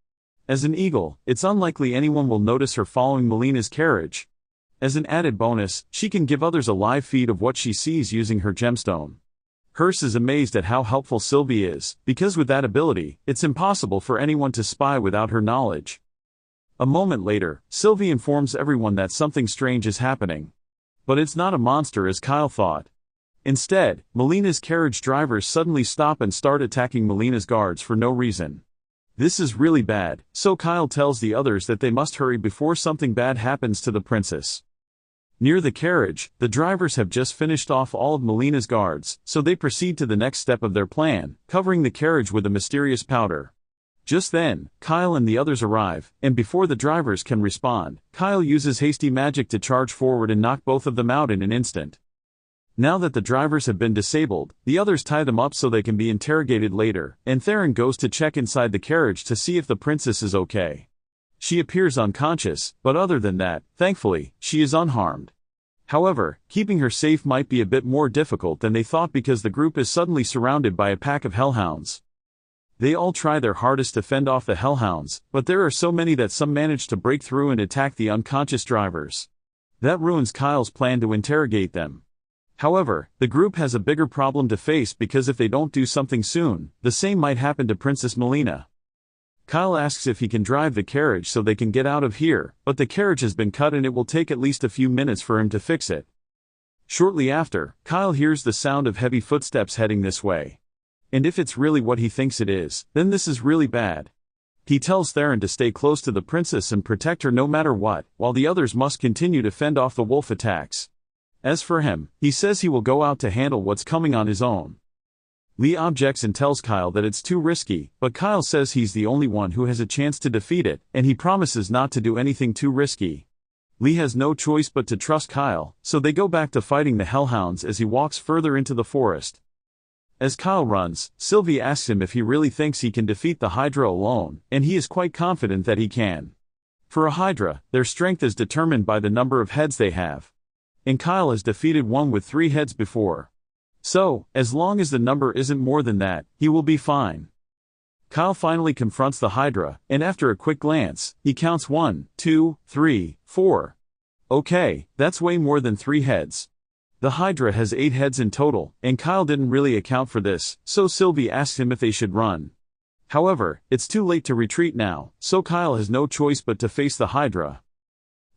As an eagle, it's unlikely anyone will notice her following Melina's carriage. As an added bonus, she can give others a live feed of what she sees using her gemstone. Hearst is amazed at how helpful Sylvie is, because with that ability, it's impossible for anyone to spy without her knowledge. A moment later, Sylvie informs everyone that something strange is happening. But it's not a monster as Kyle thought. Instead, Melina's carriage drivers suddenly stop and start attacking Melina's guards for no reason. This is really bad, so Kyle tells the others that they must hurry before something bad happens to the princess. Near the carriage, the drivers have just finished off all of Melina's guards, so they proceed to the next step of their plan, covering the carriage with a mysterious powder. Just then, Kyle and the others arrive, and before the drivers can respond, Kyle uses hasty magic to charge forward and knock both of them out in an instant. Now that the drivers have been disabled, the others tie them up so they can be interrogated later, and Theron goes to check inside the carriage to see if the princess is okay. She appears unconscious, but other than that, thankfully, she is unharmed. However, keeping her safe might be a bit more difficult than they thought because the group is suddenly surrounded by a pack of hellhounds. They all try their hardest to fend off the hellhounds, but there are so many that some manage to break through and attack the unconscious drivers. That ruins Kyle's plan to interrogate them. However, the group has a bigger problem to face because if they don't do something soon, the same might happen to Princess Melina. Kyle asks if he can drive the carriage so they can get out of here, but the carriage has been cut and it will take at least a few minutes for him to fix it. Shortly after, Kyle hears the sound of heavy footsteps heading this way. And if it's really what he thinks it is, then this is really bad. He tells Theron to stay close to the princess and protect her no matter what, while the others must continue to fend off the wolf attacks. As for him, he says he will go out to handle what's coming on his own. Lee objects and tells Kyle that it's too risky, but Kyle says he's the only one who has a chance to defeat it, and he promises not to do anything too risky. Lee has no choice but to trust Kyle, so they go back to fighting the hellhounds as he walks further into the forest. As Kyle runs, Sylvie asks him if he really thinks he can defeat the Hydra alone, and he is quite confident that he can. For a Hydra, their strength is determined by the number of heads they have. And Kyle has defeated one with 3 heads before. So, as long as the number isn't more than that, he will be fine. Kyle finally confronts the Hydra, and after a quick glance, he counts 1, 2, 3, 4. Okay, that's way more than 3 heads. The Hydra has 8 heads in total, and Kyle didn't really account for this, so Sylvie asks him if they should run. However, it's too late to retreat now, so Kyle has no choice but to face the Hydra.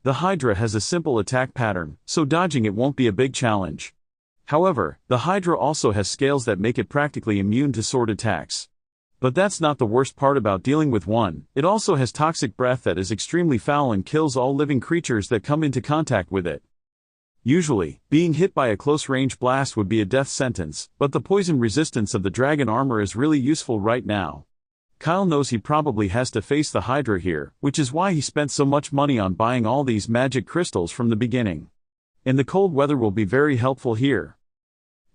The Hydra has a simple attack pattern, so dodging it won't be a big challenge. However, the Hydra also has scales that make it practically immune to sword attacks. But that's not the worst part about dealing with one, it also has toxic breath that is extremely foul and kills all living creatures that come into contact with it. Usually, being hit by a close-range blast would be a death sentence, but the poison resistance of the dragon armor is really useful right now. Kyle knows he probably has to face the Hydra here, which is why he spent so much money on buying all these magic crystals from the beginning. And the cold weather will be very helpful here.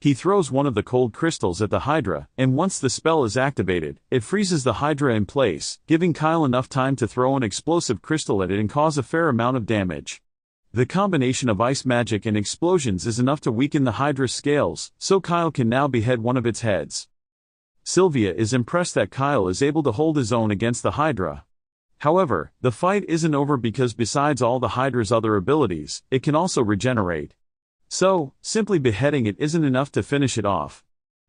He throws one of the cold crystals at the Hydra, and once the spell is activated, it freezes the Hydra in place, giving Kyle enough time to throw an explosive crystal at it and cause a fair amount of damage. The combination of ice magic and explosions is enough to weaken the Hydra's scales, so Kyle can now behead one of its heads. Sylvia is impressed that Kyle is able to hold his own against the Hydra. However, the fight isn't over because besides all the Hydra's other abilities, it can also regenerate. So, simply beheading it isn't enough to finish it off.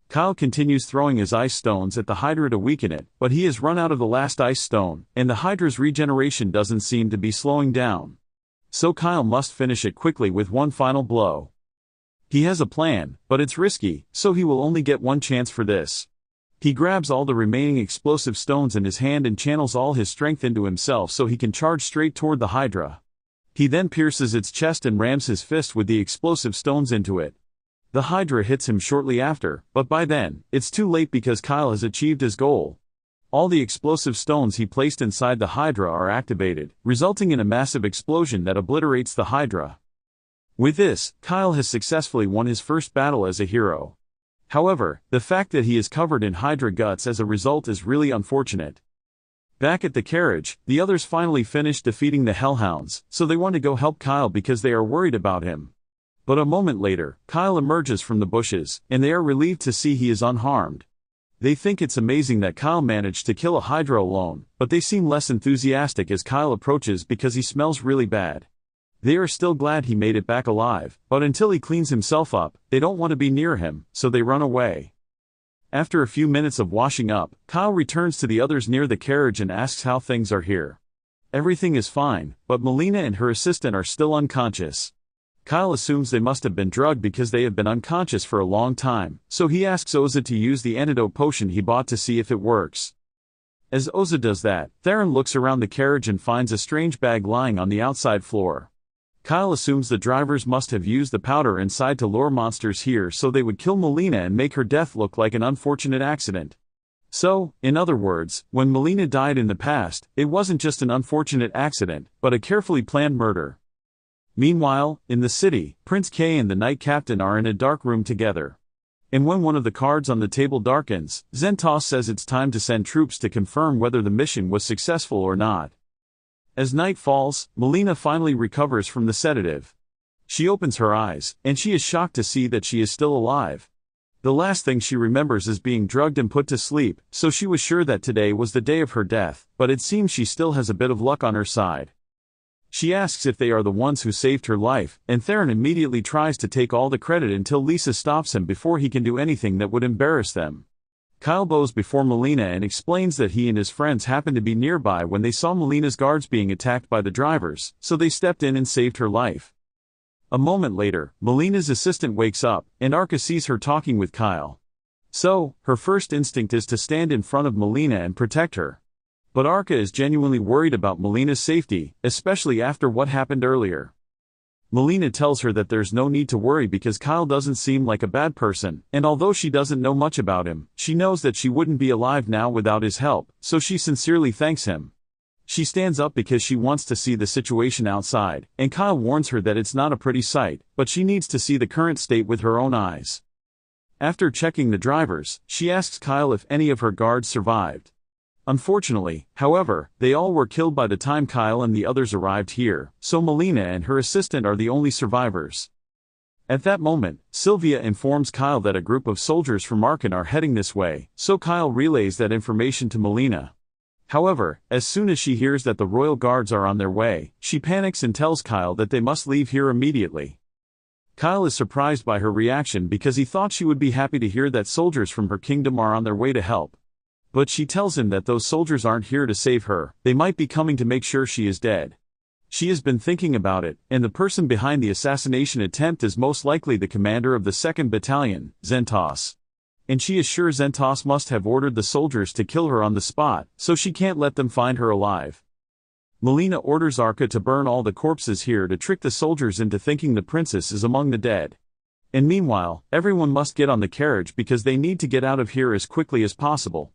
Kyle continues throwing his ice stones at the Hydra to weaken it, but he has run out of the last ice stone, and the Hydra's regeneration doesn't seem to be slowing down. So Kyle must finish it quickly with one final blow. He has a plan, but it's risky, so he will only get one chance for this. He grabs all the remaining explosive stones in his hand and channels all his strength into himself so he can charge straight toward the Hydra. He then pierces its chest and rams his fist with the explosive stones into it. The Hydra hits him shortly after, but by then, it's too late because Kyle has achieved his goal. All the explosive stones he placed inside the Hydra are activated, resulting in a massive explosion that obliterates the Hydra. With this, Kyle has successfully won his first battle as a hero. However, the fact that he is covered in Hydra guts as a result is really unfortunate. Back at the carriage, the others finally finish defeating the Hellhounds, so they want to go help Kyle because they are worried about him. But a moment later, Kyle emerges from the bushes, and they are relieved to see he is unharmed. They think it's amazing that Kyle managed to kill a Hydra alone, but they seem less enthusiastic as Kyle approaches because he smells really bad. They are still glad he made it back alive, but until he cleans himself up, they don't want to be near him, so they run away. After a few minutes of washing up, Kyle returns to the others near the carriage and asks how things are here. Everything is fine, but Melina and her assistant are still unconscious. Kyle assumes they must have been drugged because they have been unconscious for a long time, so he asks Oza to use the antidote potion he bought to see if it works. As Oza does that, Theron looks around the carriage and finds a strange bag lying on the outside floor. Kyle assumes the drivers must have used the powder inside to lure monsters here so they would kill Melina and make her death look like an unfortunate accident. So, in other words, when Melina died in the past, it wasn't just an unfortunate accident, but a carefully planned murder. Meanwhile, in the city, Prince K and the Knight Captain are in a dark room together. And when one of the cards on the table darkens, Zentos says it's time to send troops to confirm whether the mission was successful or not. As night falls, Melina finally recovers from the sedative. She opens her eyes, and she is shocked to see that she is still alive. The last thing she remembers is being drugged and put to sleep, so she was sure that today was the day of her death, but it seems she still has a bit of luck on her side. She asks if they are the ones who saved her life, and Theron immediately tries to take all the credit until Lisa stops him before he can do anything that would embarrass them. Kyle bows before Melina and explains that he and his friends happened to be nearby when they saw Melina's guards being attacked by the drivers, so they stepped in and saved her life. A moment later, Melina's assistant wakes up, and Arca sees her talking with Kyle. So, her first instinct is to stand in front of Melina and protect her. But Arca is genuinely worried about Melina's safety, especially after what happened earlier. Melina tells her that there's no need to worry because Kyle doesn't seem like a bad person, and although she doesn't know much about him, she knows that she wouldn't be alive now without his help, so she sincerely thanks him. She stands up because she wants to see the situation outside, and Kyle warns her that it's not a pretty sight, but she needs to see the current state with her own eyes. After checking the drivers, she asks Kyle if any of her guards survived. Unfortunately, however, they all were killed by the time Kyle and the others arrived here, so Melina and her assistant are the only survivors. At that moment, Sylvia informs Kyle that a group of soldiers from Arkan are heading this way, so Kyle relays that information to Melina. However, as soon as she hears that the royal guards are on their way, she panics and tells Kyle that they must leave here immediately. Kyle is surprised by her reaction because he thought she would be happy to hear that soldiers from her kingdom are on their way to help. But she tells him that those soldiers aren't here to save her, they might be coming to make sure she is dead. She has been thinking about it, and the person behind the assassination attempt is most likely the commander of the 2nd Battalion, Zentos. And she is sure Zentos must have ordered the soldiers to kill her on the spot, so she can't let them find her alive. Melina orders Arka to burn all the corpses here to trick the soldiers into thinking the princess is among the dead. And meanwhile, everyone must get on the carriage because they need to get out of here as quickly as possible.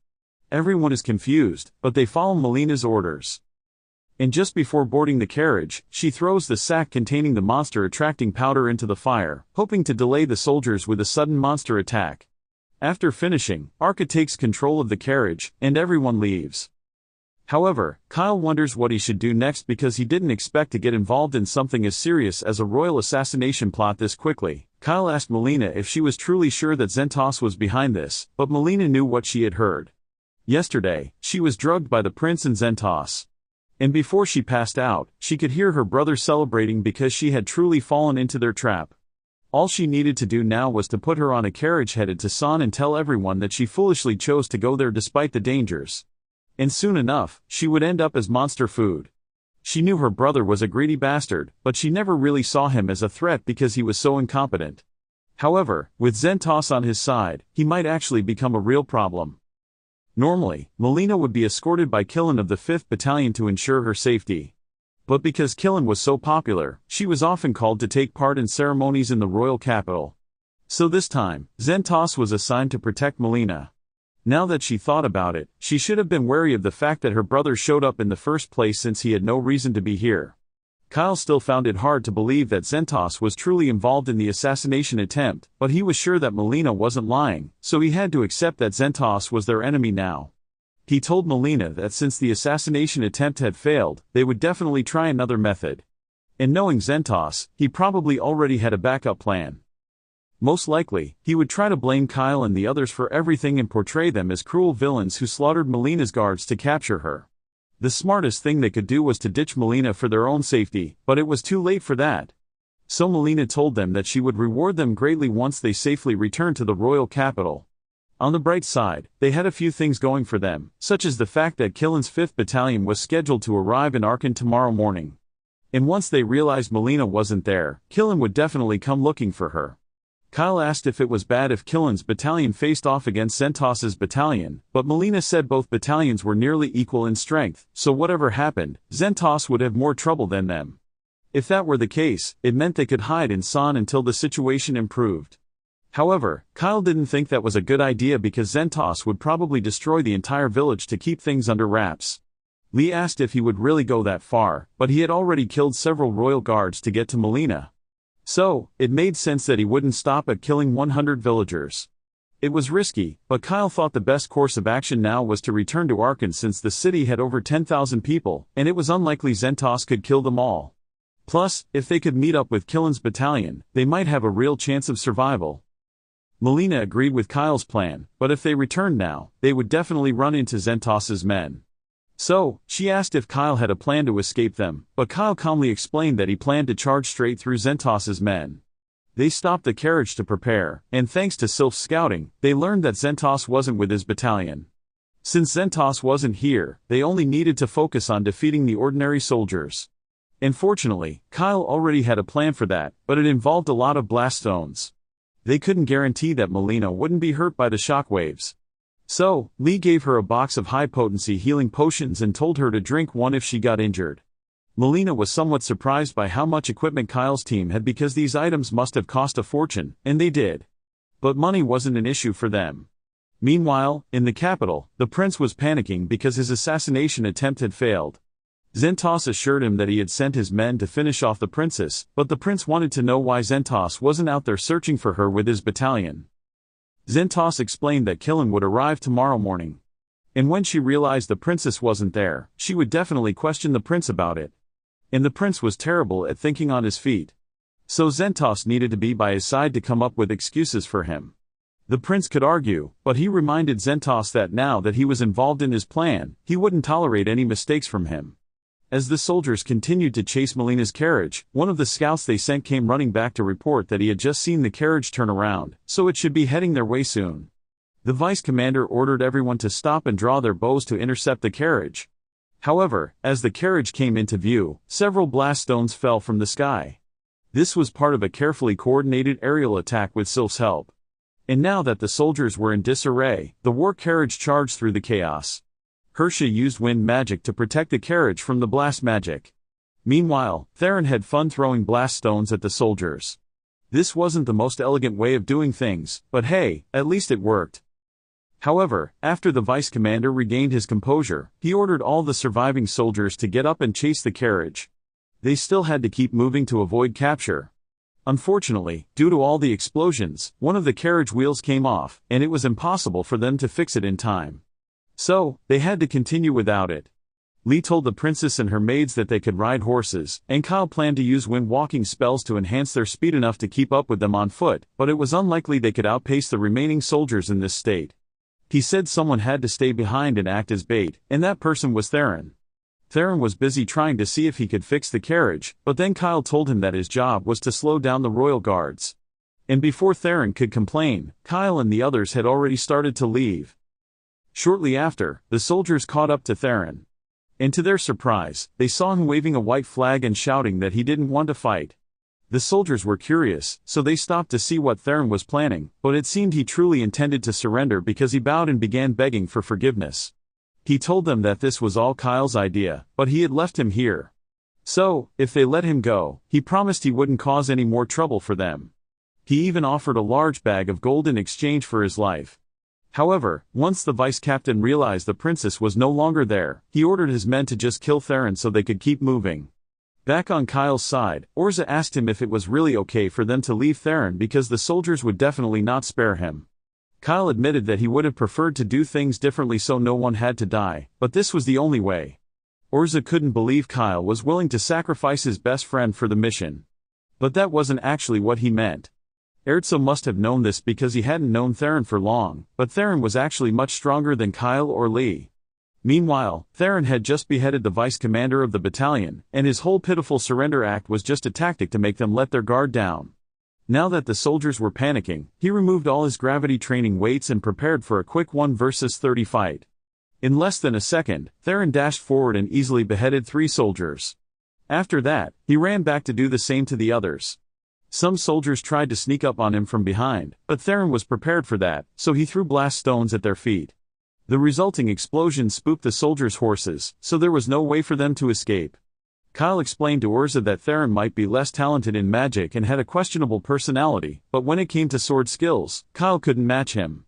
Everyone is confused, but they follow Melina's orders. And just before boarding the carriage, she throws the sack containing the monster-attracting powder into the fire, hoping to delay the soldiers with a sudden monster attack. After finishing, Arka takes control of the carriage, and everyone leaves. However, Kyle wonders what he should do next because he didn't expect to get involved in something as serious as a royal assassination plot this quickly. Kyle asked Melina if she was truly sure that Zentos was behind this, but Melina knew what she had heard. Yesterday, she was drugged by the prince and Zentos. And before she passed out, she could hear her brother celebrating because she had truly fallen into their trap. All she needed to do now was to put her on a carriage headed to San and tell everyone that she foolishly chose to go there despite the dangers. And soon enough, she would end up as monster food. She knew her brother was a greedy bastard, but she never really saw him as a threat because he was so incompetent. However, with Zentos on his side, he might actually become a real problem. Normally, Melina would be escorted by Killen of the 5th Battalion to ensure her safety. But because Killen was so popular, she was often called to take part in ceremonies in the royal capital. So this time, Zentos was assigned to protect Melina. Now that she thought about it, she should have been wary of the fact that her brother showed up in the first place since he had no reason to be here. Kyle still found it hard to believe that Zentos was truly involved in the assassination attempt, but he was sure that Melina wasn't lying, so he had to accept that Zentos was their enemy now. He told Melina that since the assassination attempt had failed, they would definitely try another method. And knowing Zentos, he probably already had a backup plan. Most likely, he would try to blame Kyle and the others for everything and portray them as cruel villains who slaughtered Melina's guards to capture her. The smartest thing they could do was to ditch Melina for their own safety, but it was too late for that. So Melina told them that she would reward them greatly once they safely returned to the royal capital. On the bright side, they had a few things going for them, such as the fact that Killen's 5th Battalion was scheduled to arrive in Arkan tomorrow morning. And once they realized Melina wasn't there, Killen would definitely come looking for her. Kyle asked if it was bad if Killen's battalion faced off against Zentos's battalion, but Melina said both battalions were nearly equal in strength, so whatever happened, Zentos would have more trouble than them. If that were the case, it meant they could hide in San until the situation improved. However, Kyle didn't think that was a good idea because Zentos would probably destroy the entire village to keep things under wraps. Lee asked if he would really go that far, but he had already killed several royal guards to get to Melina. So, it made sense that he wouldn't stop at killing 100 villagers. It was risky, but Kyle thought the best course of action now was to return to Arkan since the city had over 10,000 people, and it was unlikely Zentos could kill them all. Plus, if they could meet up with Killen's battalion, they might have a real chance of survival. Melina agreed with Kyle's plan, but if they returned now, they would definitely run into Zentos's men. So, she asked if Kyle had a plan to escape them, but Kyle calmly explained that he planned to charge straight through Zentos's men. They stopped the carriage to prepare, and thanks to Sylph's scouting, they learned that Zentos wasn't with his battalion. Since Zentos wasn't here, they only needed to focus on defeating the ordinary soldiers. And fortunately, Kyle already had a plan for that, but it involved a lot of blast stones. They couldn't guarantee that Melina wouldn't be hurt by the shockwaves. So, Lee gave her a box of high-potency healing potions and told her to drink one if she got injured. Melina was somewhat surprised by how much equipment Kyle's team had because these items must have cost a fortune, and they did. But money wasn't an issue for them. Meanwhile, in the capital, the prince was panicking because his assassination attempt had failed. Zentos assured him that he had sent his men to finish off the princess, but the prince wanted to know why Zentos wasn't out there searching for her with his battalion. Zentos explained that Killen would arrive tomorrow morning. And when she realized the princess wasn't there, she would definitely question the prince about it. And the prince was terrible at thinking on his feet. So Zentos needed to be by his side to come up with excuses for him. The prince could argue, but he reminded Zentos that now that he was involved in his plan, he wouldn't tolerate any mistakes from him. As the soldiers continued to chase Melina's carriage, one of the scouts they sent came running back to report that he had just seen the carriage turn around, so it should be heading their way soon. The vice commander ordered everyone to stop and draw their bows to intercept the carriage. However, as the carriage came into view, several blast stones fell from the sky. This was part of a carefully coordinated aerial attack with Sylph's help. And now that the soldiers were in disarray, the war carriage charged through the chaos. Hersha used wind magic to protect the carriage from the blast magic. Meanwhile, Theron had fun throwing blast stones at the soldiers. This wasn't the most elegant way of doing things, but hey, at least it worked. However, after the vice commander regained his composure, he ordered all the surviving soldiers to get up and chase the carriage. They still had to keep moving to avoid capture. Unfortunately, due to all the explosions, one of the carriage wheels came off, and it was impossible for them to fix it in time. So, they had to continue without it. Lee told the princess and her maids that they could ride horses, and Kyle planned to use wind walking spells to enhance their speed enough to keep up with them on foot, but it was unlikely they could outpace the remaining soldiers in this state. He said someone had to stay behind and act as bait, and that person was Theron. Theron was busy trying to see if he could fix the carriage, but then Kyle told him that his job was to slow down the royal guards. And before Theron could complain, Kyle and the others had already started to leave. Shortly after, the soldiers caught up to Theron. And to their surprise, they saw him waving a white flag and shouting that he didn't want to fight. The soldiers were curious, so they stopped to see what Theron was planning, but it seemed he truly intended to surrender because he bowed and began begging for forgiveness. He told them that this was all Kyle's idea, but he had left him here. So, if they let him go, he promised he wouldn't cause any more trouble for them. He even offered a large bag of gold in exchange for his life. However, once the vice captain realized the princess was no longer there, he ordered his men to just kill Theron so they could keep moving. Back on Kyle's side, Orza asked him if it was really okay for them to leave Theron because the soldiers would definitely not spare him. Kyle admitted that he would have preferred to do things differently so no one had to die, but this was the only way. Orza couldn't believe Kyle was willing to sacrifice his best friend for the mission. But that wasn't actually what he meant. Erzo must have known this because he hadn't known Theron for long, but Theron was actually much stronger than Kyle or Lee. Meanwhile, Theron had just beheaded the vice commander of the battalion, and his whole pitiful surrender act was just a tactic to make them let their guard down. Now that the soldiers were panicking, he removed all his gravity training weights and prepared for a quick 1 versus 30 fight. In less than a second, Theron dashed forward and easily beheaded 3 soldiers. After that, he ran back to do the same to the others. Some soldiers tried to sneak up on him from behind, but Theron was prepared for that, so he threw blast stones at their feet. The resulting explosion spooked the soldiers' horses, so there was no way for them to escape. Kyle explained to Urza that Theron might be less talented in magic and had a questionable personality, but when it came to sword skills, Kyle couldn't match him.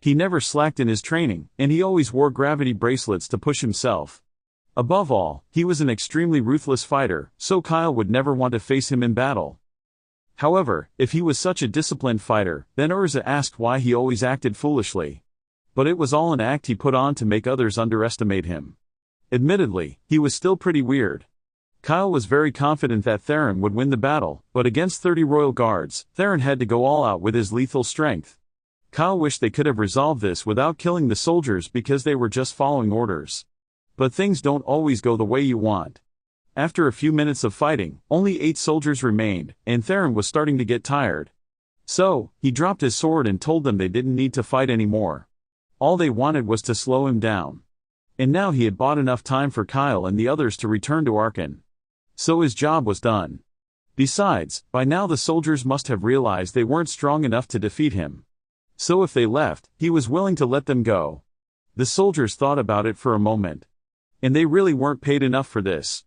He never slacked in his training, and he always wore gravity bracelets to push himself. Above all, he was an extremely ruthless fighter, so Kyle would never want to face him in battle. However, if he was such a disciplined fighter, then Urza asked why he always acted foolishly. But it was all an act he put on to make others underestimate him. Admittedly, he was still pretty weird. Kyle was very confident that Theron would win the battle, but against 30 royal guards, Theron had to go all out with his lethal strength. Kyle wished they could have resolved this without killing the soldiers because they were just following orders. But things don't always go the way you want. After a few minutes of fighting, only 8 soldiers remained, and Theron was starting to get tired. So, he dropped his sword and told them they didn't need to fight anymore. All they wanted was to slow him down. And now he had bought enough time for Kyle and the others to return to Arkan. So his job was done. Besides, by now the soldiers must have realized they weren't strong enough to defeat him. So if they left, he was willing to let them go. The soldiers thought about it for a moment. And they really weren't paid enough for this.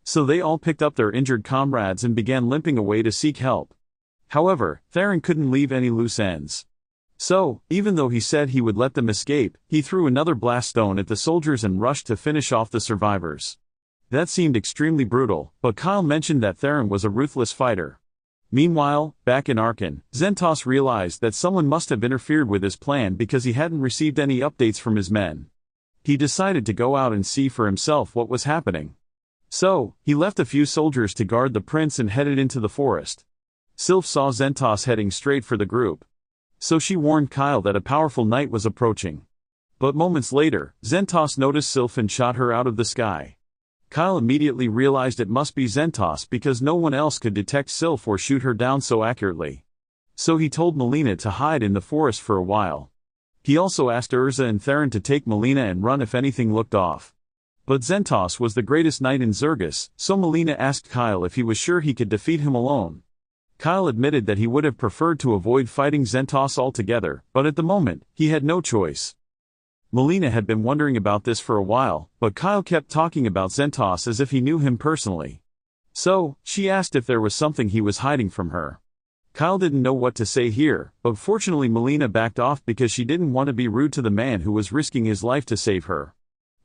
So they all picked up their injured comrades and began limping away to seek help. However, Theron couldn't leave any loose ends. So, even though he said he would let them escape, he threw another blast stone at the soldiers and rushed to finish off the survivors. That seemed extremely brutal, but Kyle mentioned that Theron was a ruthless fighter. Meanwhile, back in Arkan, Zentos realized that someone must have interfered with his plan because he hadn't received any updates from his men. He decided to go out and see for himself what was happening. So, he left a few soldiers to guard the prince and headed into the forest. Sylph saw Zentos heading straight for the group. So she warned Kyle that a powerful knight was approaching. But moments later, Zentos noticed Sylph and shot her out of the sky. Kyle immediately realized it must be Zentos because no one else could detect Sylph or shoot her down so accurately. So he told Melina to hide in the forest for a while. He also asked Urza and Theron to take Melina and run if anything looked off. But Zentos was the greatest knight in Zergus, so Melina asked Kyle if he was sure he could defeat him alone. Kyle admitted that he would have preferred to avoid fighting Zentos altogether, but at the moment, he had no choice. Melina had been wondering about this for a while, but Kyle kept talking about Zentos as if he knew him personally. So, she asked if there was something he was hiding from her. Kyle didn't know what to say here, but fortunately Melina backed off because she didn't want to be rude to the man who was risking his life to save her.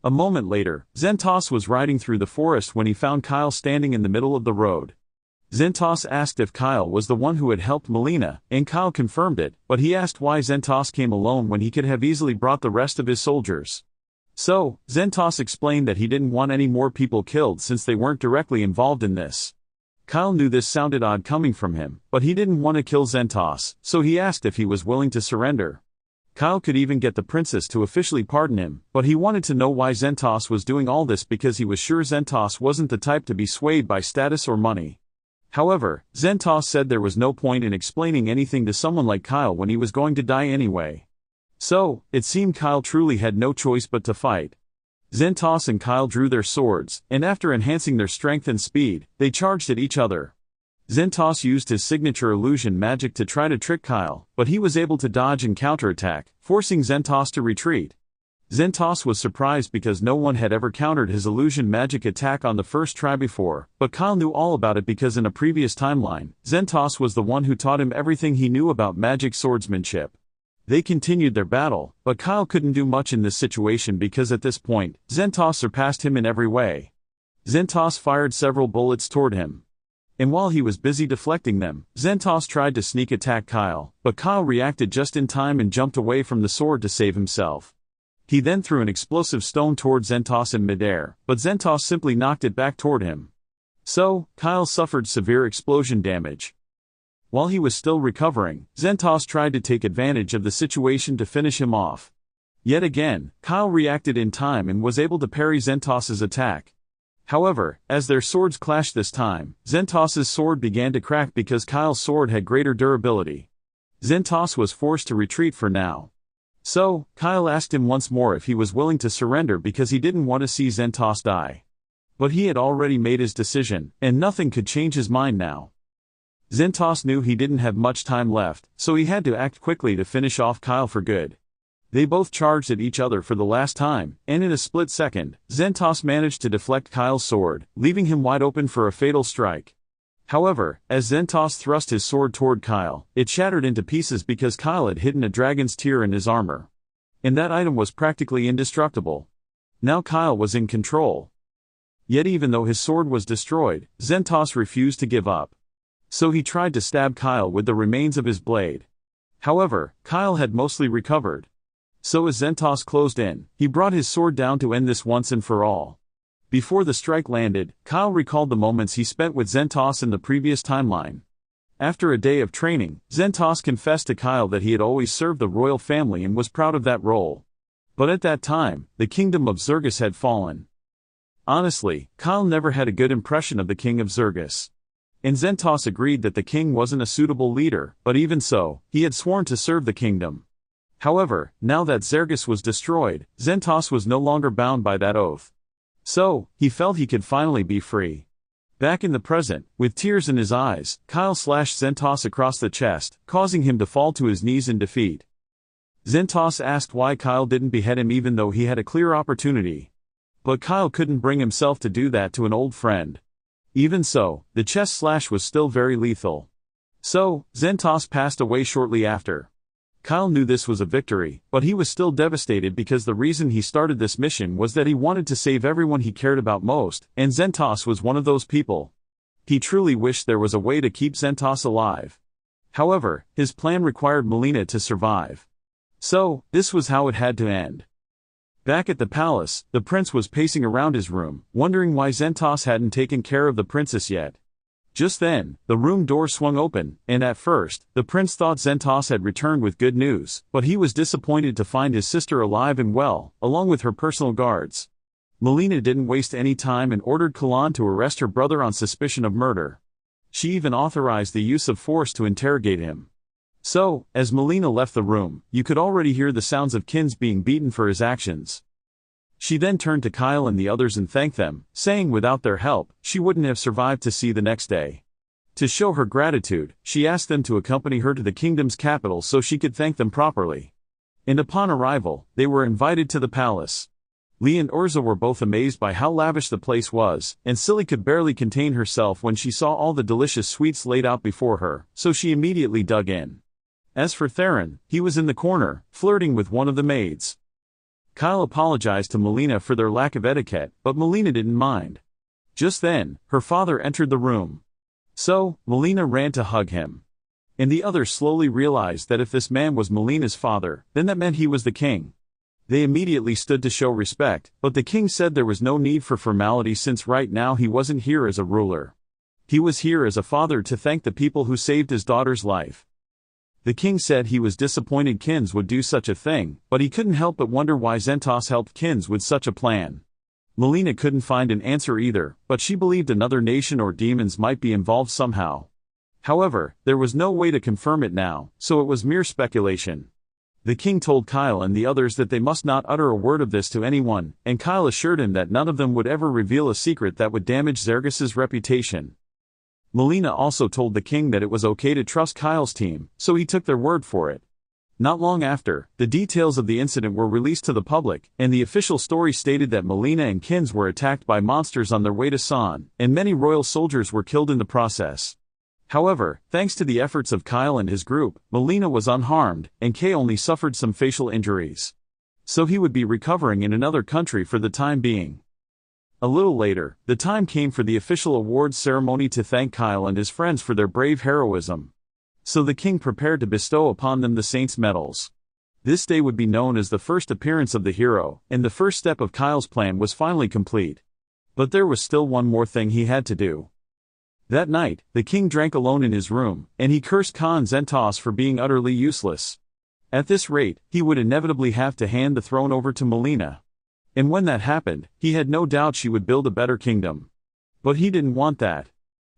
A moment later, Zentos was riding through the forest when he found Kyle standing in the middle of the road. Zentos asked if Kyle was the one who had helped Melina, and Kyle confirmed it, but he asked why Zentos came alone when he could have easily brought the rest of his soldiers. So, Zentos explained that he didn't want any more people killed since they weren't directly involved in this. Kyle knew this sounded odd coming from him, but he didn't want to kill Zentos, so he asked if he was willing to surrender. Kyle could even get the princess to officially pardon him, but he wanted to know why Zentos was doing all this because he was sure Zentos wasn't the type to be swayed by status or money. However, Zentos said there was no point in explaining anything to someone like Kyle when he was going to die anyway. So, it seemed Kyle truly had no choice but to fight. Zentos and Kyle drew their swords, and after enhancing their strength and speed, they charged at each other. Zentos used his signature illusion magic to try to trick Kyle, but he was able to dodge and counterattack, forcing Zentos to retreat. Zentos was surprised because no one had ever countered his illusion magic attack on the first try before, but Kyle knew all about it because in a previous timeline, Zentos was the one who taught him everything he knew about magic swordsmanship. They continued their battle, but Kyle couldn't do much in this situation because at this point, Zentos surpassed him in every way. Zentos fired several bullets toward him. And while he was busy deflecting them, Zentos tried to sneak attack Kyle, but Kyle reacted just in time and jumped away from the sword to save himself. He then threw an explosive stone toward Zentos in midair, but Zentos simply knocked it back toward him. So, Kyle suffered severe explosion damage. While he was still recovering, Zentos tried to take advantage of the situation to finish him off. Yet again, Kyle reacted in time and was able to parry Zentos's attack. However, as their swords clashed this time, Zentos's sword began to crack because Kyle's sword had greater durability. Zentos was forced to retreat for now. So, Kyle asked him once more if he was willing to surrender because he didn't want to see Zentos die. But he had already made his decision, and nothing could change his mind now. Zentos knew he didn't have much time left, so he had to act quickly to finish off Kyle for good. They both charged at each other for the last time, and in a split second, Zentos managed to deflect Kyle's sword, leaving him wide open for a fatal strike. However, as Zentos thrust his sword toward Kyle, it shattered into pieces because Kyle had hidden a dragon's tear in his armor. And that item was practically indestructible. Now Kyle was in control. Yet even though his sword was destroyed, Zentos refused to give up. So he tried to stab Kyle with the remains of his blade. However, Kyle had mostly recovered. So as Zentos closed in, he brought his sword down to end this once and for all. Before the strike landed, Kyle recalled the moments he spent with Zentos in the previous timeline. After a day of training, Zentos confessed to Kyle that he had always served the royal family and was proud of that role. But at that time, the kingdom of Zergus had fallen. Honestly, Kyle never had a good impression of the king of Zergus. And Zentos agreed that the king wasn't a suitable leader, but even so, he had sworn to serve the kingdom. However, now that Zergus was destroyed, Zentos was no longer bound by that oath. So, he felt he could finally be free. Back in the present, with tears in his eyes, Kyle slashed Zentos across the chest, causing him to fall to his knees in defeat. Zentos asked why Kyle didn't behead him even though he had a clear opportunity. But Kyle couldn't bring himself to do that to an old friend. Even so, the chest slash was still very lethal. So, Zentos passed away shortly after. Kyle knew this was a victory, but he was still devastated because the reason he started this mission was that he wanted to save everyone he cared about most, and Zentos was one of those people. He truly wished there was a way to keep Zentos alive. However, his plan required Melina to survive. So, this was how it had to end. Back at the palace, the prince was pacing around his room, wondering why Zentos hadn't taken care of the princess yet. Just then, the room door swung open, and at first, the prince thought Zentos had returned with good news, but he was disappointed to find his sister alive and well, along with her personal guards. Melina didn't waste any time and ordered Kalan to arrest her brother on suspicion of murder. She even authorized the use of force to interrogate him. So, as Melina left the room, you could already hear the sounds of Kins being beaten for his actions. She then turned to Kyle and the others and thanked them, saying without their help, she wouldn't have survived to see the next day. To show her gratitude, she asked them to accompany her to the kingdom's capital so she could thank them properly. And upon arrival, they were invited to the palace. Lee and Urza were both amazed by how lavish the place was, and Silly could barely contain herself when she saw all the delicious sweets laid out before her, so she immediately dug in. As for Theron, he was in the corner, flirting with one of the maids. Kyle apologized to Melina for their lack of etiquette, but Melina didn't mind. Just then, her father entered the room. So, Melina ran to hug him. And the others slowly realized that if this man was Melina's father, then that meant he was the king. They immediately stood to show respect, but the king said there was no need for formality since right now he wasn't here as a ruler. He was here as a father to thank the people who saved his daughter's life. The king said he was disappointed Kins would do such a thing, but he couldn't help but wonder why Zentos helped Kins with such a plan. Melina couldn't find an answer either, but she believed another nation or demons might be involved somehow. However, there was no way to confirm it now, so it was mere speculation. The king told Kyle and the others that they must not utter a word of this to anyone, and Kyle assured him that none of them would ever reveal a secret that would damage Zergus's reputation. Melina also told the king that it was okay to trust Kyle's team, so he took their word for it. Not long after, the details of the incident were released to the public, and the official story stated that Melina and Kins were attacked by monsters on their way to San, and many royal soldiers were killed in the process. However, thanks to the efforts of Kyle and his group, Melina was unharmed, and Kay only suffered some facial injuries. So he would be recovering in another country for the time being. A little later, the time came for the official awards ceremony to thank Kyle and his friends for their brave heroism. So the king prepared to bestow upon them the Saints' medals. This day would be known as the first appearance of the hero, and the first step of Kyle's plan was finally complete. But there was still one more thing he had to do. That night, the king drank alone in his room, and he cursed Khan Zentos for being utterly useless. At this rate, he would inevitably have to hand the throne over to Melina. And when that happened, he had no doubt she would build a better kingdom. But he didn't want that.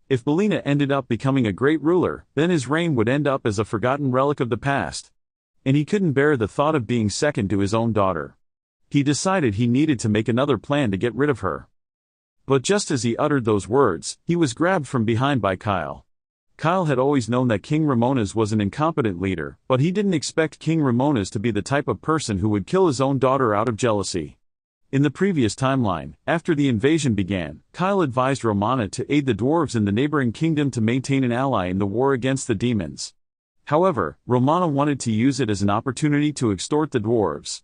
If Melina ended up becoming a great ruler, then his reign would end up as a forgotten relic of the past. And he couldn't bear the thought of being second to his own daughter. He decided he needed to make another plan to get rid of her. But just as he uttered those words, he was grabbed from behind by Kyle. Kyle had always known that King Ramones was an incompetent leader, but he didn't expect King Ramones to be the type of person who would kill his own daughter out of jealousy. In the previous timeline, after the invasion began, Kyle advised Romana to aid the dwarves in the neighboring kingdom to maintain an ally in the war against the demons. However, Romana wanted to use it as an opportunity to extort the dwarves.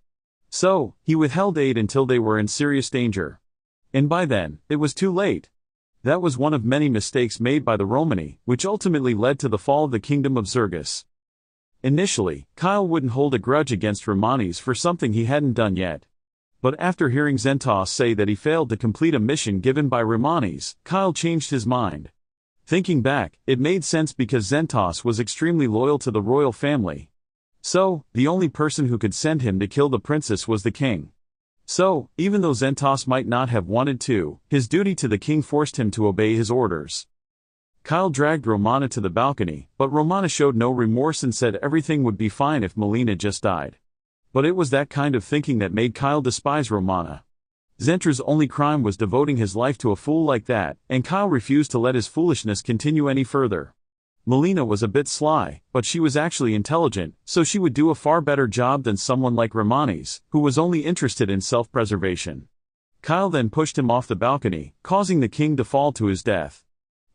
So, he withheld aid until they were in serious danger. And by then, it was too late. That was one of many mistakes made by the Romani, which ultimately led to the fall of the kingdom of Zergus. Initially, Kyle wouldn't hold a grudge against Romanis for something he hadn't done yet. But after hearing Zentos say that he failed to complete a mission given by Romanis, Kyle changed his mind. Thinking back, it made sense because Zentos was extremely loyal to the royal family. So, the only person who could send him to kill the princess was the king. So, even though Zentos might not have wanted to, his duty to the king forced him to obey his orders. Kyle dragged Romana to the balcony, but Romana showed no remorse and said everything would be fine if Melina just died. But it was that kind of thinking that made Kyle despise Romana. Zentra's only crime was devoting his life to a fool like that, and Kyle refused to let his foolishness continue any further. Melina was a bit sly, but she was actually intelligent, so she would do a far better job than someone like Romanis, who was only interested in self-preservation. Kyle then pushed him off the balcony, causing the king to fall to his death.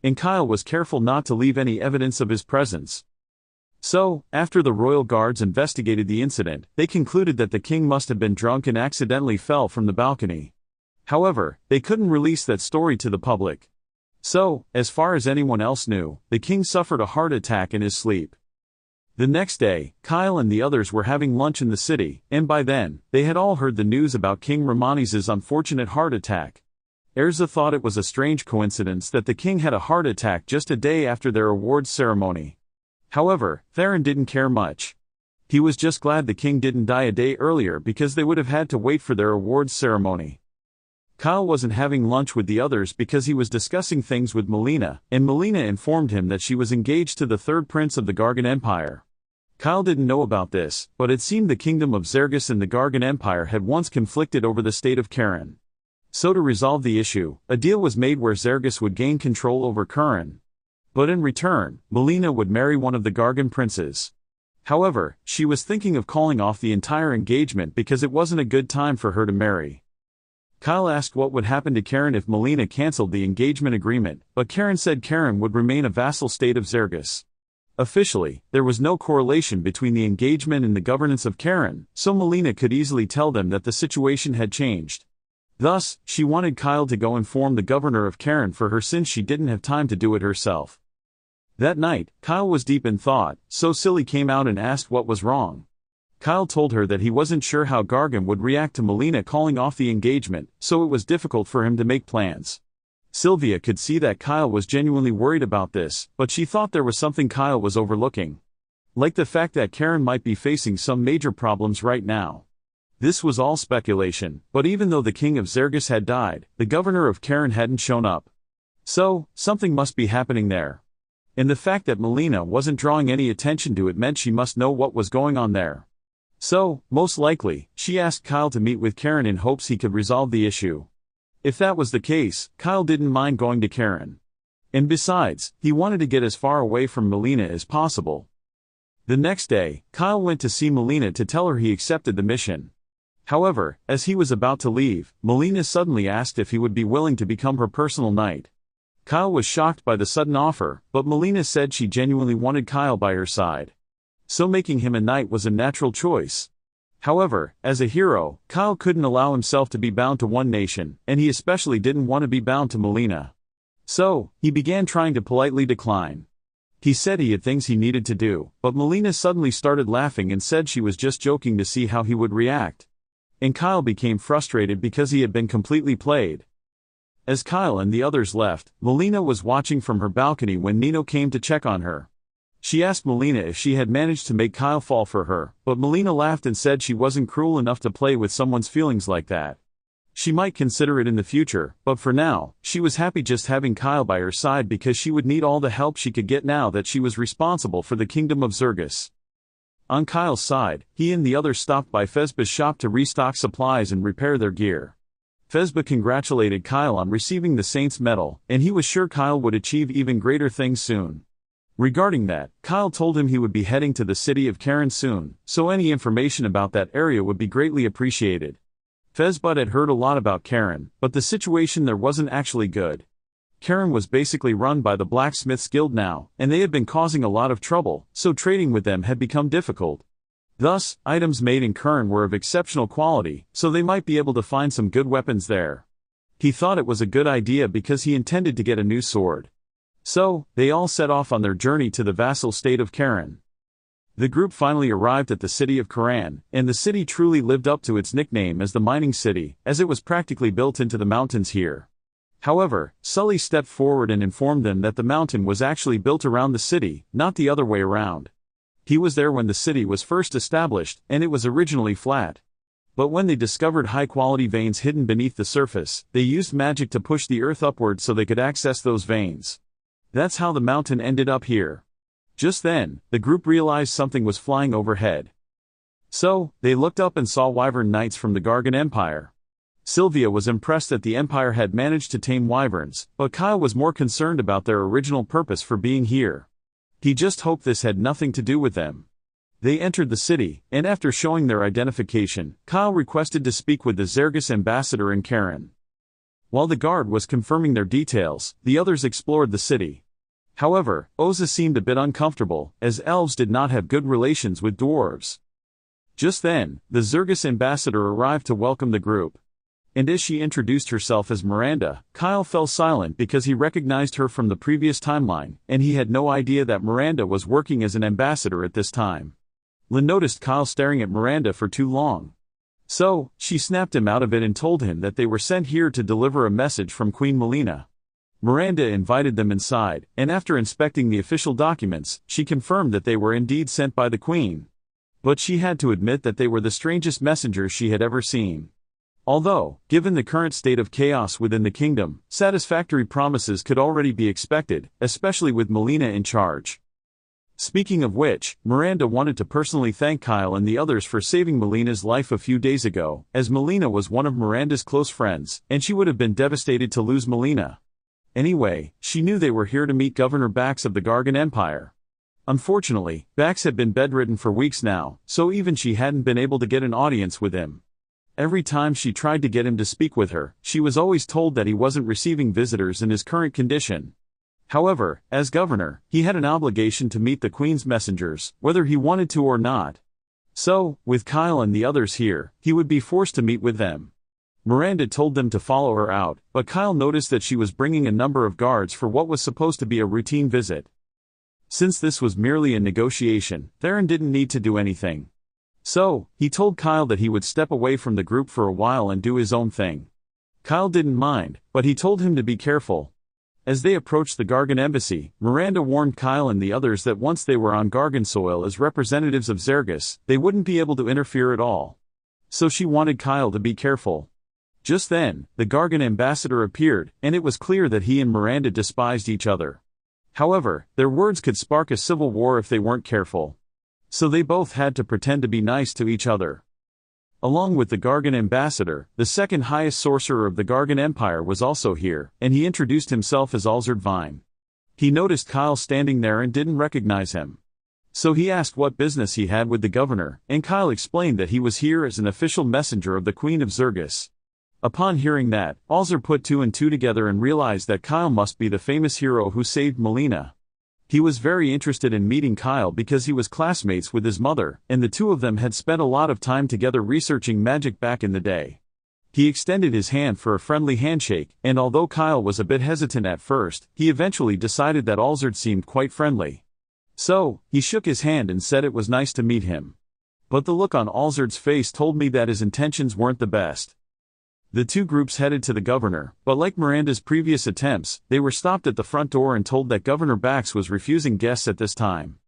And Kyle was careful not to leave any evidence of his presence. So, after the royal guards investigated the incident, they concluded that the king must have been drunk and accidentally fell from the balcony. However, they couldn't release that story to the public. So, as far as anyone else knew, the king suffered a heart attack in his sleep. The next day, Kyle and the others were having lunch in the city, and by then, they had all heard the news about King Ramani's unfortunate heart attack. Erza thought it was a strange coincidence that the king had a heart attack just a day after their awards ceremony. However, Theron didn't care much. He was just glad the king didn't die a day earlier because they would have had to wait for their awards ceremony. Kyle wasn't having lunch with the others because he was discussing things with Melina, and Melina informed him that she was engaged to the third prince of the Gargan Empire. Kyle didn't know about this, but it seemed the kingdom of Zergus and the Gargan Empire had once conflicted over the state of Karen. So to resolve the issue, a deal was made where Zergus would gain control over Karen. But in return, Melina would marry one of the Gargan princes. However, she was thinking of calling off the entire engagement because it wasn't a good time for her to marry. Kyle asked what would happen to Karen if Melina cancelled the engagement agreement, but Karen said Karen would remain a vassal state of Zergus. Officially, there was no correlation between the engagement and the governance of Karen, so Melina could easily tell them that the situation had changed. Thus, she wanted Kyle to go inform the governor of Karen for her since she didn't have time to do it herself. That night, Kyle was deep in thought, so Silly came out and asked what was wrong. Kyle told her that he wasn't sure how Gargan would react to Melina calling off the engagement, so it was difficult for him to make plans. Sylvia could see that Kyle was genuinely worried about this, but she thought there was something Kyle was overlooking. Like the fact that Karen might be facing some major problems right now. This was all speculation, but even though the king of Zergus had died, the governor of Karen hadn't shown up. So, something must be happening there. And the fact that Melina wasn't drawing any attention to it meant she must know what was going on there. So, most likely, she asked Kyle to meet with Karen in hopes he could resolve the issue. If that was the case, Kyle didn't mind going to Karen. And besides, he wanted to get as far away from Melina as possible. The next day, Kyle went to see Melina to tell her he accepted the mission. However, as he was about to leave, Melina suddenly asked if he would be willing to become her personal knight. Kyle was shocked by the sudden offer, but Melina said she genuinely wanted Kyle by her side. So making him a knight was a natural choice. However, as a hero, Kyle couldn't allow himself to be bound to one nation, and he especially didn't want to be bound to Melina. So, he began trying to politely decline. He said he had things he needed to do, but Melina suddenly started laughing and said she was just joking to see how he would react. And Kyle became frustrated because he had been completely played. As Kyle and the others left, Melina was watching from her balcony when Nino came to check on her. She asked Melina if she had managed to make Kyle fall for her, but Melina laughed and said she wasn't cruel enough to play with someone's feelings like that. She might consider it in the future, but for now, she was happy just having Kyle by her side because she would need all the help she could get now that she was responsible for the kingdom of Zergus. On Kyle's side, he and the others stopped by Fezba's shop to restock supplies and repair their gear. Fezba congratulated Kyle on receiving the Saint's Medal, and he was sure Kyle would achieve even greater things soon. Regarding that, Kyle told him he would be heading to the city of Karen soon, so any information about that area would be greatly appreciated. Fezbud had heard a lot about Karen, but the situation there wasn't actually good. Karen was basically run by the Blacksmiths Guild now, and they had been causing a lot of trouble, so trading with them had become difficult. Thus, items made in Karen were of exceptional quality, so they might be able to find some good weapons there. He thought it was a good idea because he intended to get a new sword. So, they all set off on their journey to the vassal state of Karen. The group finally arrived at the city of Karan, and the city truly lived up to its nickname as the mining city, as it was practically built into the mountains here. However, Sully stepped forward and informed them that the mountain was actually built around the city, not the other way around. He was there when the city was first established, and it was originally flat. But when they discovered high-quality veins hidden beneath the surface, they used magic to push the earth upward so they could access those veins. That's how the mountain ended up here. Just then, the group realized something was flying overhead. So, they looked up and saw wyvern knights from the Gargan Empire. Sylvia was impressed that the Empire had managed to tame wyverns, but Kyle was more concerned about their original purpose for being here. He just hoped this had nothing to do with them. They entered the city, and after showing their identification, Kyle requested to speak with the Zergus ambassador in Karen. While the guard was confirming their details, the others explored the city. However, Oza seemed a bit uncomfortable, as elves did not have good relations with dwarves. Just then, the Zergus ambassador arrived to welcome the group. And as she introduced herself as Miranda, Kyle fell silent because he recognized her from the previous timeline, and he had no idea that Miranda was working as an ambassador at this time. Lynn noticed Kyle staring at Miranda for too long. So, she snapped him out of it and told him that they were sent here to deliver a message from Queen Melina. Miranda invited them inside, and after inspecting the official documents, she confirmed that they were indeed sent by the Queen. But she had to admit that they were the strangest messengers she had ever seen. Although, given the current state of chaos within the kingdom, satisfactory promises could already be expected, especially with Melina in charge. Speaking of which, Miranda wanted to personally thank Kyle and the others for saving Melina's life a few days ago, as Melina was one of Miranda's close friends, and she would have been devastated to lose Melina. Anyway, she knew they were here to meet Governor Bax of the Gargan Empire. Unfortunately, Bax had been bedridden for weeks now, so even she hadn't been able to get an audience with him. Every time she tried to get him to speak with her, she was always told that he wasn't receiving visitors in his current condition. However, as governor, he had an obligation to meet the Queen's messengers, whether he wanted to or not. So, with Kyle and the others here, he would be forced to meet with them. Miranda told them to follow her out, but Kyle noticed that she was bringing a number of guards for what was supposed to be a routine visit. Since this was merely a negotiation, Theron didn't need to do anything. So, he told Kyle that he would step away from the group for a while and do his own thing. Kyle didn't mind, but he told him to be careful. As they approached the Gargan embassy, Miranda warned Kyle and the others that once they were on Gargan soil as representatives of Zergus, they wouldn't be able to interfere at all. So she wanted Kyle to be careful. Just then, the Gargan ambassador appeared, and it was clear that he and Miranda despised each other. However, their words could spark a civil war if they weren't careful. So they both had to pretend to be nice to each other. Along with the Gargan ambassador, the second highest sorcerer of the Gargan Empire was also here, and he introduced himself as Alzard Vine. He noticed Kyle standing there and didn't recognize him. So he asked what business he had with the governor, and Kyle explained that he was here as an official messenger of the Queen of Zergus. Upon hearing that, Alzard put two and two together and realized that Kyle must be the famous hero who saved Melina. He was very interested in meeting Kyle because he was classmates with his mother, and the two of them had spent a lot of time together researching magic back in the day. He extended his hand for a friendly handshake, and although Kyle was a bit hesitant at first, he eventually decided that Alzard seemed quite friendly. So, he shook his hand and said it was nice to meet him. But the look on Alzard's face told me that his intentions weren't the best. The two groups headed to the governor, but like Miranda's previous attempts, they were stopped at the front door and told that Governor Bax was refusing guests at this time.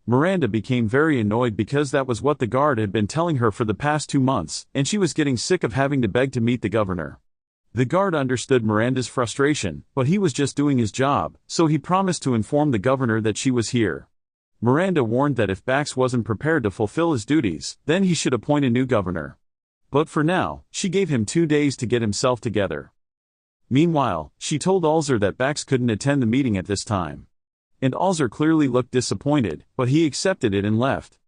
Miranda became very annoyed because that was what the guard had been telling her for the past 2 months, and she was getting sick of having to beg to meet the governor. The guard understood Miranda's frustration, but he was just doing his job, so he promised to inform the governor that she was here. Miranda warned that if Bax wasn't prepared to fulfill his duties, then he should appoint a new governor. But for now, she gave him 2 days to get himself together. Meanwhile, she told Alzard that Bax couldn't attend the meeting at this time. And Alzard clearly looked disappointed, but he accepted it and left.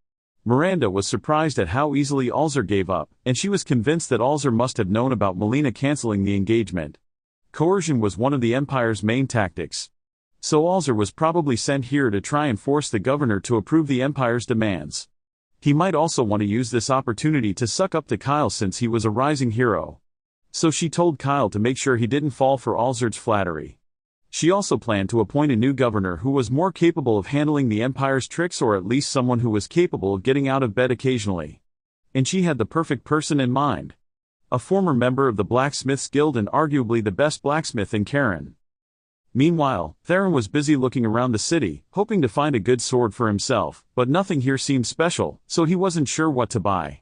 Miranda was surprised at how easily Alzard gave up, and she was convinced that Alzard must have known about Melina canceling the engagement. Coercion was one of the Empire's main tactics. So Alzard was probably sent here to try and force the governor to approve the Empire's demands. He might also want to use this opportunity to suck up to Kyle since he was a rising hero. So she told Kyle to make sure he didn't fall for Alzard's flattery. She also planned to appoint a new governor who was more capable of handling the Empire's tricks, or at least someone who was capable of getting out of bed occasionally. And she had the perfect person in mind. A former member of the Blacksmiths Guild and arguably the best blacksmith in Karen. Meanwhile, Theron was busy looking around the city, hoping to find a good sword for himself, but nothing here seemed special, so he wasn't sure what to buy.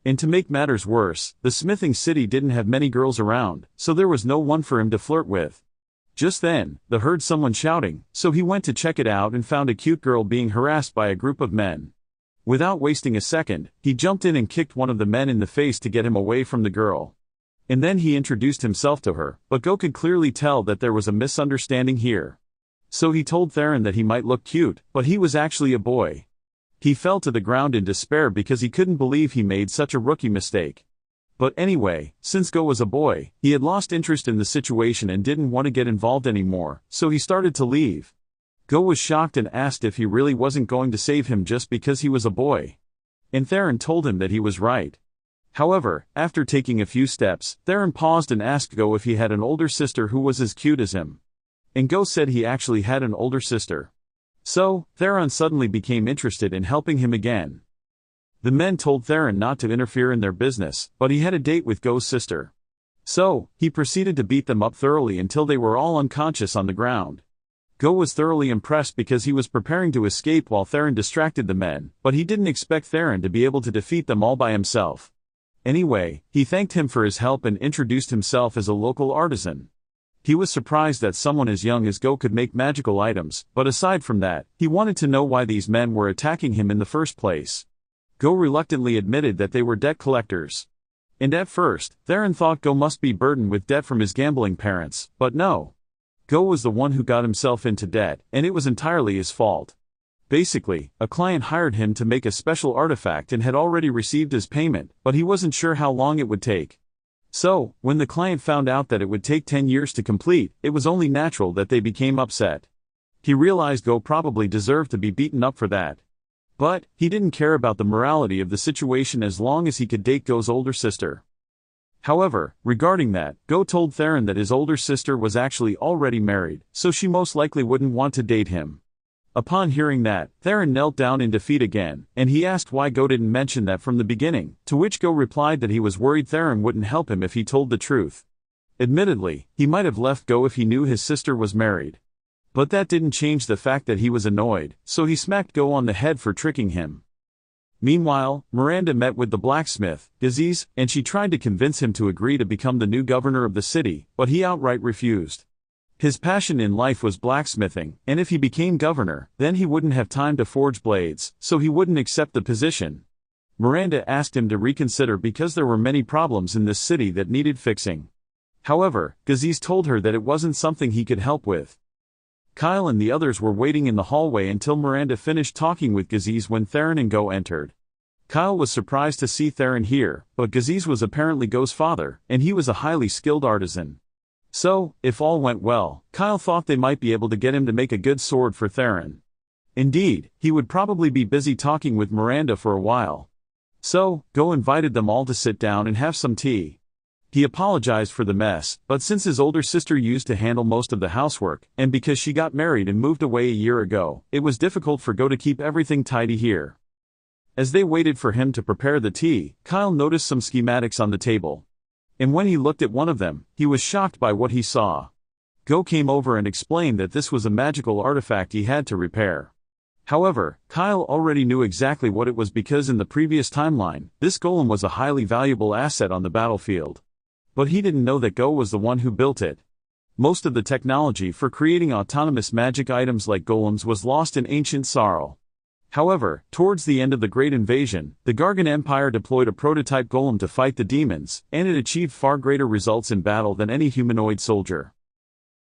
And to make matters worse, the smithing city didn't have many girls around, so there was no one for him to flirt with. Just then, he heard someone shouting, so he went to check it out and found a cute girl being harassed by a group of men. Without wasting a second, he jumped in and kicked one of the men in the face to get him away from the girl. And then he introduced himself to her, but Go could clearly tell that there was a misunderstanding here. So he told Theron that he might look cute, but he was actually a boy. He fell to the ground in despair because he couldn't believe he made such a rookie mistake. But anyway, since Go was a boy, he had lost interest in the situation and didn't want to get involved anymore, so he started to leave. Go was shocked and asked if he really wasn't going to save him just because he was a boy. And Theron told him that he was right. However, after taking a few steps, Theron paused and asked Go if he had an older sister who was as cute as him. And Go said he actually had an older sister. So, Theron suddenly became interested in helping him again. The men told Theron not to interfere in their business, but he had a date with Go's sister. So, he proceeded to beat them up thoroughly until they were all unconscious on the ground. Go was thoroughly impressed because he was preparing to escape while Theron distracted the men, but he didn't expect Theron to be able to defeat them all by himself. Anyway, he thanked him for his help and introduced himself as a local artisan. He was surprised that someone as young as Go could make magical items, but aside from that, he wanted to know why these men were attacking him in the first place. Go reluctantly admitted that they were debt collectors. And at first, Theron thought Go must be burdened with debt from his gambling parents, but no. Go was the one who got himself into debt, and it was entirely his fault. Basically, a client hired him to make a special artifact and had already received his payment, but he wasn't sure how long it would take. So, when the client found out that it would take 10 years to complete, it was only natural that they became upset. He realized Go probably deserved to be beaten up for that. But, he didn't care about the morality of the situation as long as he could date Go's older sister. However, regarding that, Go told Theron that his older sister was actually already married, so she most likely wouldn't want to date him. Upon hearing that, Theron knelt down in defeat again, and he asked why Go didn't mention that from the beginning, to which Go replied that he was worried Theron wouldn't help him if he told the truth. Admittedly, he might have left Go if he knew his sister was married. But that didn't change the fact that he was annoyed, so he smacked Go on the head for tricking him. Meanwhile, Miranda met with the blacksmith, Gaziz, and she tried to convince him to agree to become the new governor of the city, but he outright refused. His passion in life was blacksmithing, and if he became governor, then he wouldn't have time to forge blades, so he wouldn't accept the position. Miranda asked him to reconsider because there were many problems in this city that needed fixing. However, Gaziz told her that it wasn't something he could help with. Kyle and the others were waiting in the hallway until Miranda finished talking with Gaziz when Theron and Go entered. Kyle was surprised to see Theron here, but Gaziz was apparently Go's father, and he was a highly skilled artisan. So, if all went well, Kyle thought they might be able to get him to make a good sword for Theron. Indeed, he would probably be busy talking with Miranda for a while. So, Go invited them all to sit down and have some tea. He apologized for the mess, but since his older sister used to handle most of the housework, and because she got married and moved away a year ago, it was difficult for Go to keep everything tidy here. As they waited for him to prepare the tea, Kyle noticed some schematics on the table. And when he looked at one of them, he was shocked by what he saw. Go came over and explained that this was a magical artifact he had to repair. However, Kyle already knew exactly what it was because in the previous timeline, this golem was a highly valuable asset on the battlefield. But he didn't know that Go was the one who built it. Most of the technology for creating autonomous magic items like golems was lost in ancient Sarl. However, towards the end of the Great Invasion, the Gargan Empire deployed a prototype golem to fight the demons, and it achieved far greater results in battle than any humanoid soldier.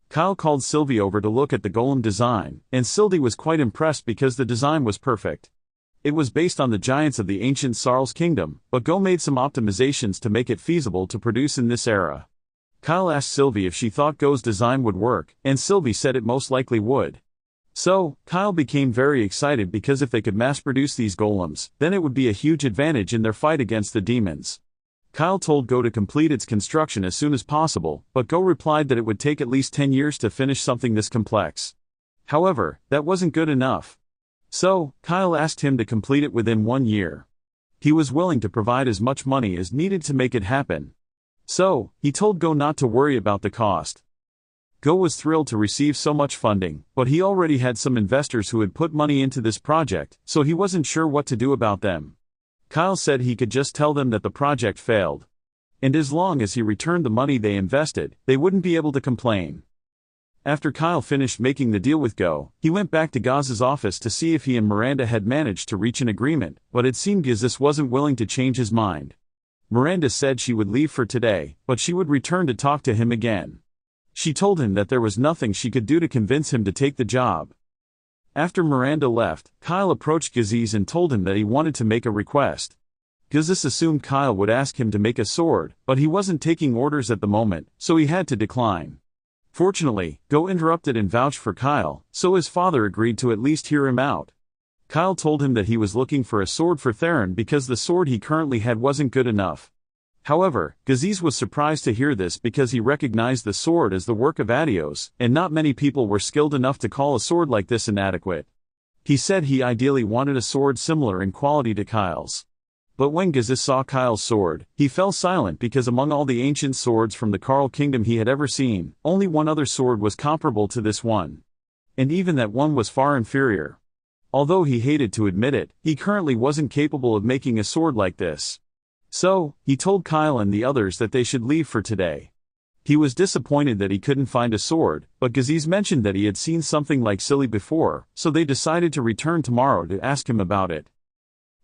Kyle called Sylvie over to look at the golem design, and Sylvie was quite impressed because the design was perfect. It was based on the giants of the ancient Sarl's kingdom, but Go made some optimizations to make it feasible to produce in this era. Kyle asked Sylvie if she thought Go's design would work, and Sylvie said it most likely would. So, Kyle became very excited because if they could mass-produce these golems, then it would be a huge advantage in their fight against the demons. Kyle told Go to complete its construction as soon as possible, but Go replied that it would take at least 10 years to finish something this complex. However, that wasn't good enough. So, Kyle asked him to complete it within 1 year. He was willing to provide as much money as needed to make it happen. So, he told Go not to worry about the cost. Go was thrilled to receive so much funding, but he already had some investors who had put money into this project, so he wasn't sure what to do about them. Kyle said he could just tell them that the project failed. And as long as he returned the money they invested, they wouldn't be able to complain. After Kyle finished making the deal with Go, he went back to Gaz's office to see if he and Miranda had managed to reach an agreement, but it seemed Gaz wasn't willing to change his mind. Miranda said she would leave for today, but she would return to talk to him again. She told him that there was nothing she could do to convince him to take the job. After Miranda left, Kyle approached Gaziz and told him that he wanted to make a request. Gaziz assumed Kyle would ask him to make a sword, but he wasn't taking orders at the moment, so he had to decline. Fortunately, Go interrupted and vouched for Kyle, so his father agreed to at least hear him out. Kyle told him that he was looking for a sword for Theron because the sword he currently had wasn't good enough. However, Gaziz was surprised to hear this because he recognized the sword as the work of Adios, and not many people were skilled enough to call a sword like this inadequate. He said he ideally wanted a sword similar in quality to Kyle's. But when Gaziz saw Kyle's sword, he fell silent because among all the ancient swords from the Carl Kingdom he had ever seen, only one other sword was comparable to this one. And even that one was far inferior. Although he hated to admit it, he currently wasn't capable of making a sword like this. So, he told Kyle and the others that they should leave for today. He was disappointed that he couldn't find a sword, but Gaziz mentioned that he had seen something like Silly before, so they decided to return tomorrow to ask him about it.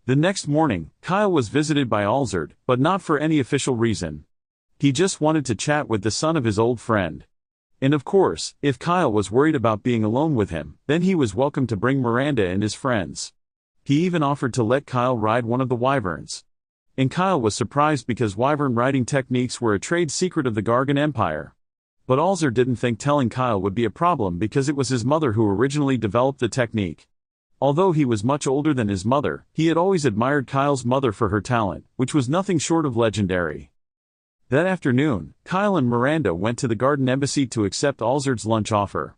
The next morning, Kyle was visited by Alzard, but not for any official reason. He just wanted to chat with the son of his old friend. And of course, if Kyle was worried about being alone with him, then he was welcome to bring Miranda and his friends. He even offered to let Kyle ride one of the wyverns. And Kyle was surprised because wyvern riding techniques were a trade secret of the Gargan Empire. But Alzard didn't think telling Kyle would be a problem because it was his mother who originally developed the technique. Although he was much older than his mother, he had always admired Kyle's mother for her talent, which was nothing short of legendary. That afternoon, Kyle and Miranda went to the Garden Embassy to accept Alzard's lunch offer.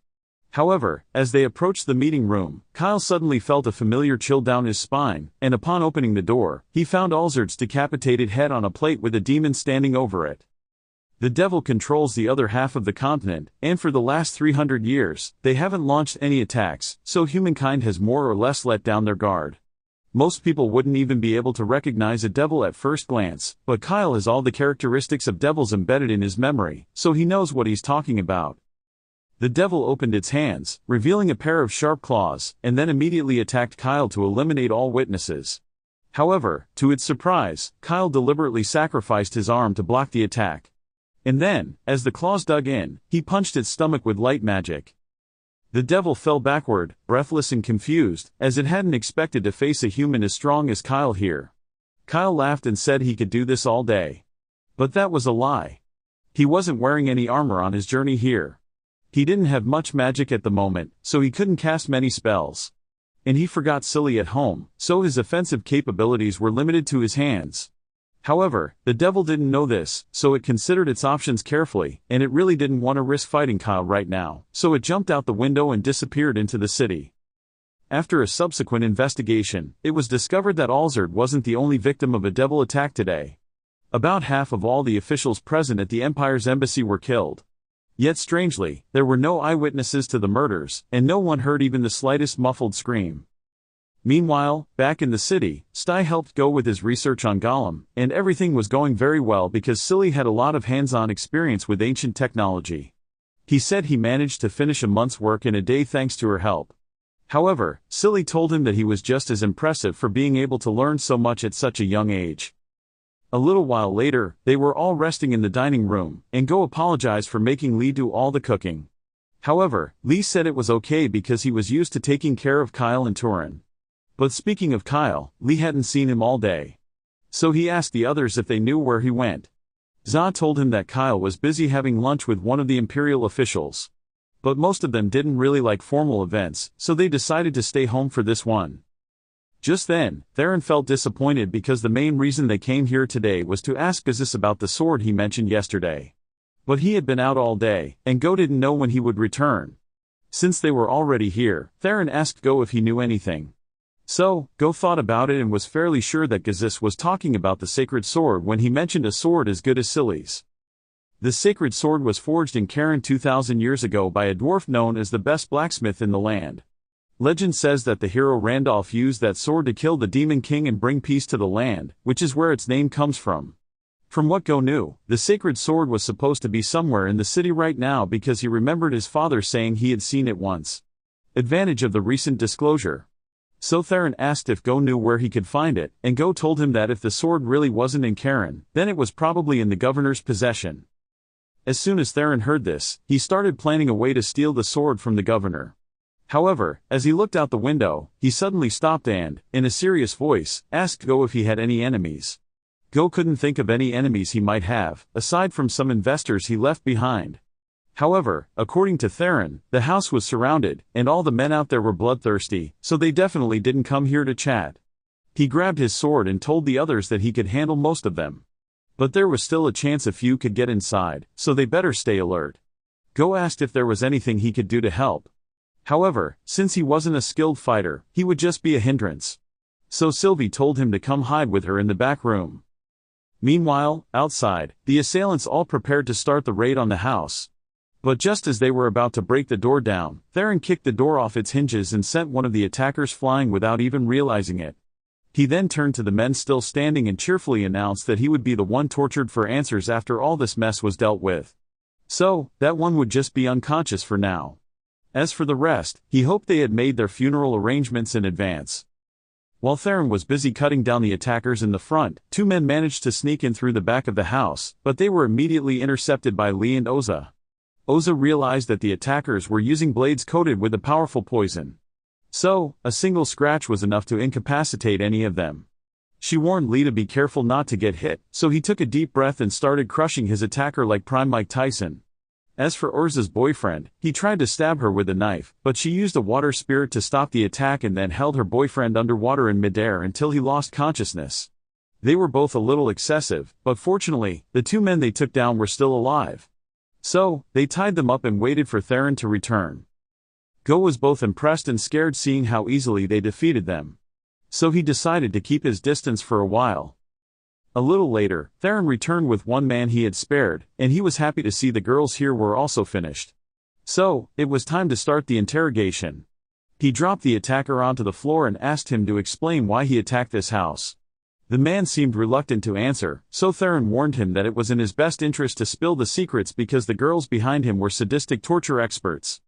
However, as they approached the meeting room, Kyle suddenly felt a familiar chill down his spine, and upon opening the door, he found Alzard's decapitated head on a plate with a demon standing over it. The devil controls the other half of the continent, and for the last 300 years, they haven't launched any attacks, so humankind has more or less let down their guard. Most people wouldn't even be able to recognize a devil at first glance, but Kyle has all the characteristics of devils embedded in his memory, so he knows what he's talking about. The devil opened its hands, revealing a pair of sharp claws, and then immediately attacked Kyle to eliminate all witnesses. However, to its surprise, Kyle deliberately sacrificed his arm to block the attack. And then, as the claws dug in, he punched its stomach with light magic. The devil fell backward, breathless and confused, as it hadn't expected to face a human as strong as Kyle here. Kyle laughed and said he could do this all day. But that was a lie. He wasn't wearing any armor on his journey here. He didn't have much magic at the moment, so he couldn't cast many spells. And he forgot Silly at home, so his offensive capabilities were limited to his hands. However, the devil didn't know this, so it considered its options carefully, and it really didn't want to risk fighting Kyle right now, so it jumped out the window and disappeared into the city. After a subsequent investigation, it was discovered that Alzard wasn't the only victim of a devil attack today. About half of all the officials present at the Empire's embassy were killed. Yet strangely, there were no eyewitnesses to the murders, and no one heard even the slightest muffled scream. Meanwhile, back in the city, Sty helped Go with his research on Gollum, and everything was going very well because Silly had a lot of hands-on experience with ancient technology. He said he managed to finish a month's work in a day thanks to her help. However, Silly told him that he was just as impressive for being able to learn so much at such a young age. A little while later, they were all resting in the dining room, and Go apologized for making Lee do all the cooking. However, Lee said it was okay because he was used to taking care of Kyle and Turin. But speaking of Kyle, Lee hadn't seen him all day. So he asked the others if they knew where he went. Za told him that Kyle was busy having lunch with one of the Imperial officials. But most of them didn't really like formal events, so they decided to stay home for this one. Just then, Theron felt disappointed because the main reason they came here today was to ask Gaziz about the sword he mentioned yesterday. But he had been out all day, and Go didn't know when he would return. Since they were already here, Theron asked Go if he knew anything. So, Go thought about it and was fairly sure that Gaziz was talking about the sacred sword when he mentioned a sword as good as Silly's. The sacred sword was forged in Karen 2,000 years ago by a dwarf known as the best blacksmith in the land. Legend says that the hero Randolph used that sword to kill the Demon King and bring peace to the land, which is where its name comes from. From what Go knew, the sacred sword was supposed to be somewhere in the city right now because he remembered his father saying he had seen it once. Advantage of the recent disclosure. So Theron asked if Go knew where he could find it, and Go told him that if the sword really wasn't in Karen, then it was probably in the governor's possession. As soon as Theron heard this, he started planning a way to steal the sword from the governor. However, as he looked out the window, he suddenly stopped and, in a serious voice, asked Go if he had any enemies. Go couldn't think of any enemies he might have, aside from some investors he left behind. However, according to Theron, the house was surrounded, and all the men out there were bloodthirsty, so they definitely didn't come here to chat. He grabbed his sword and told the others that he could handle most of them. But there was still a chance a few could get inside, so they better stay alert. Go asked if there was anything he could do to help. However, since he wasn't a skilled fighter, he would just be a hindrance. So Sylvie told him to come hide with her in the back room. Meanwhile, outside, the assailants all prepared to start the raid on the house. But just as they were about to break the door down, Theron kicked the door off its hinges and sent one of the attackers flying without even realizing it. He then turned to the men still standing and cheerfully announced that he would be the one tortured for answers after all this mess was dealt with. So, that one would just be unconscious for now. As for the rest, he hoped they had made their funeral arrangements in advance. While Theron was busy cutting down the attackers in the front, two men managed to sneak in through the back of the house, but they were immediately intercepted by Lee and Oza. Oza realized that the attackers were using blades coated with a powerful poison. So, a single scratch was enough to incapacitate any of them. She warned Lee to be careful not to get hit, so he took a deep breath and started crushing his attacker like Prime Mike Tyson. As for Urza's boyfriend, he tried to stab her with a knife, but she used a water spirit to stop the attack and then held her boyfriend underwater in midair until he lost consciousness. They were both a little excessive, but fortunately, the two men they took down were still alive. So, they tied them up and waited for Theron to return. Go was both impressed and scared seeing how easily they defeated them. So he decided to keep his distance for a while. A little later, Theron returned with one man he had spared, and he was happy to see the girls here were also finished. So, it was time to start the interrogation. He dropped the attacker onto the floor and asked him to explain why he attacked this house. The man seemed reluctant to answer, so Theron warned him that it was in his best interest to spill the secrets because the girls behind him were sadistic torture experts.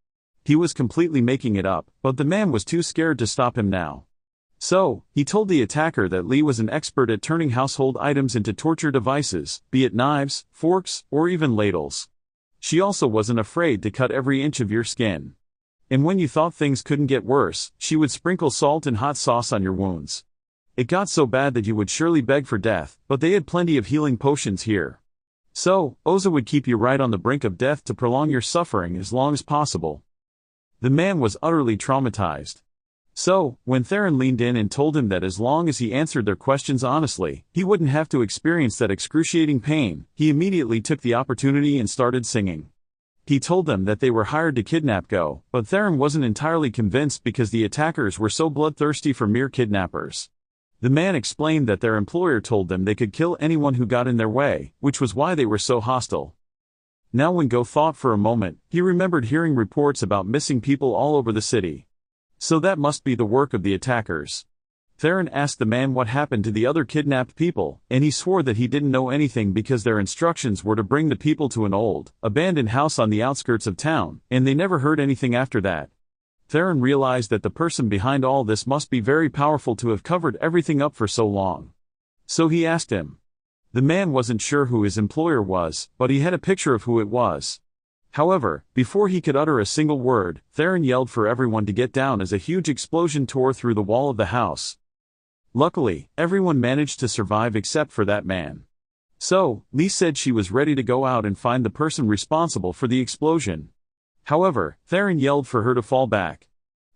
He was completely making it up, but the man was too scared to stop him now. So, he told the attacker that Lee was an expert at turning household items into torture devices, be it knives, forks, or even ladles. She also wasn't afraid to cut every inch of your skin. And when you thought things couldn't get worse, she would sprinkle salt and hot sauce on your wounds. It got so bad that you would surely beg for death, but they had plenty of healing potions here. So, Oza would keep you right on the brink of death to prolong your suffering as long as possible. The man was utterly traumatized. So, when Theron leaned in and told him that as long as he answered their questions honestly, he wouldn't have to experience that excruciating pain, he immediately took the opportunity and started singing. He told them that they were hired to kidnap Go, but Theron wasn't entirely convinced because the attackers were so bloodthirsty for mere kidnappers. The man explained that their employer told them they could kill anyone who got in their way, which was why they were so hostile. Now when Go thought for a moment, he remembered hearing reports about missing people all over the city. So that must be the work of the attackers. Theron asked the man what happened to the other kidnapped people, and he swore that he didn't know anything because their instructions were to bring the people to an old, abandoned house on the outskirts of town, and they never heard anything after that. Theron realized that the person behind all this must be very powerful to have covered everything up for so long. So he asked him. The man wasn't sure who his employer was, but he had a picture of who it was. However, before he could utter a single word, Theron yelled for everyone to get down as a huge explosion tore through the wall of the house. Luckily, everyone managed to survive except for that man. So, Lee said she was ready to go out and find the person responsible for the explosion. However, Theron yelled for her to fall back.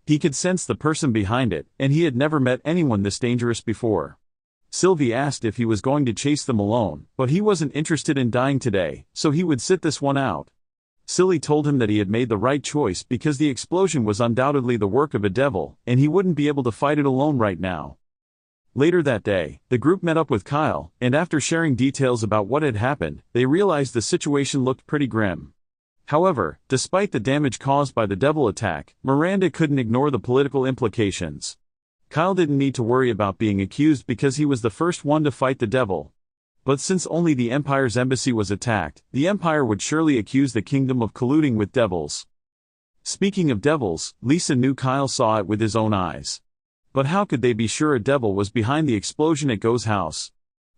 He could sense the person behind it, and he had never met anyone this dangerous before. Sylvie asked if he was going to chase them alone, but he wasn't interested in dying today, so he would sit this one out. Silly told him that he had made the right choice because the explosion was undoubtedly the work of a devil, and he wouldn't be able to fight it alone right now. Later that day, the group met up with Kyle, and after sharing details about what had happened, they realized the situation looked pretty grim. However, despite the damage caused by the devil attack, Miranda couldn't ignore the political implications. Kyle didn't need to worry about being accused because he was the first one to fight the devil. But since only the Empire's embassy was attacked, the Empire would surely accuse the kingdom of colluding with devils. Speaking of devils, Lisa knew Kyle saw it with his own eyes. But how could they be sure a devil was behind the explosion at Go's house?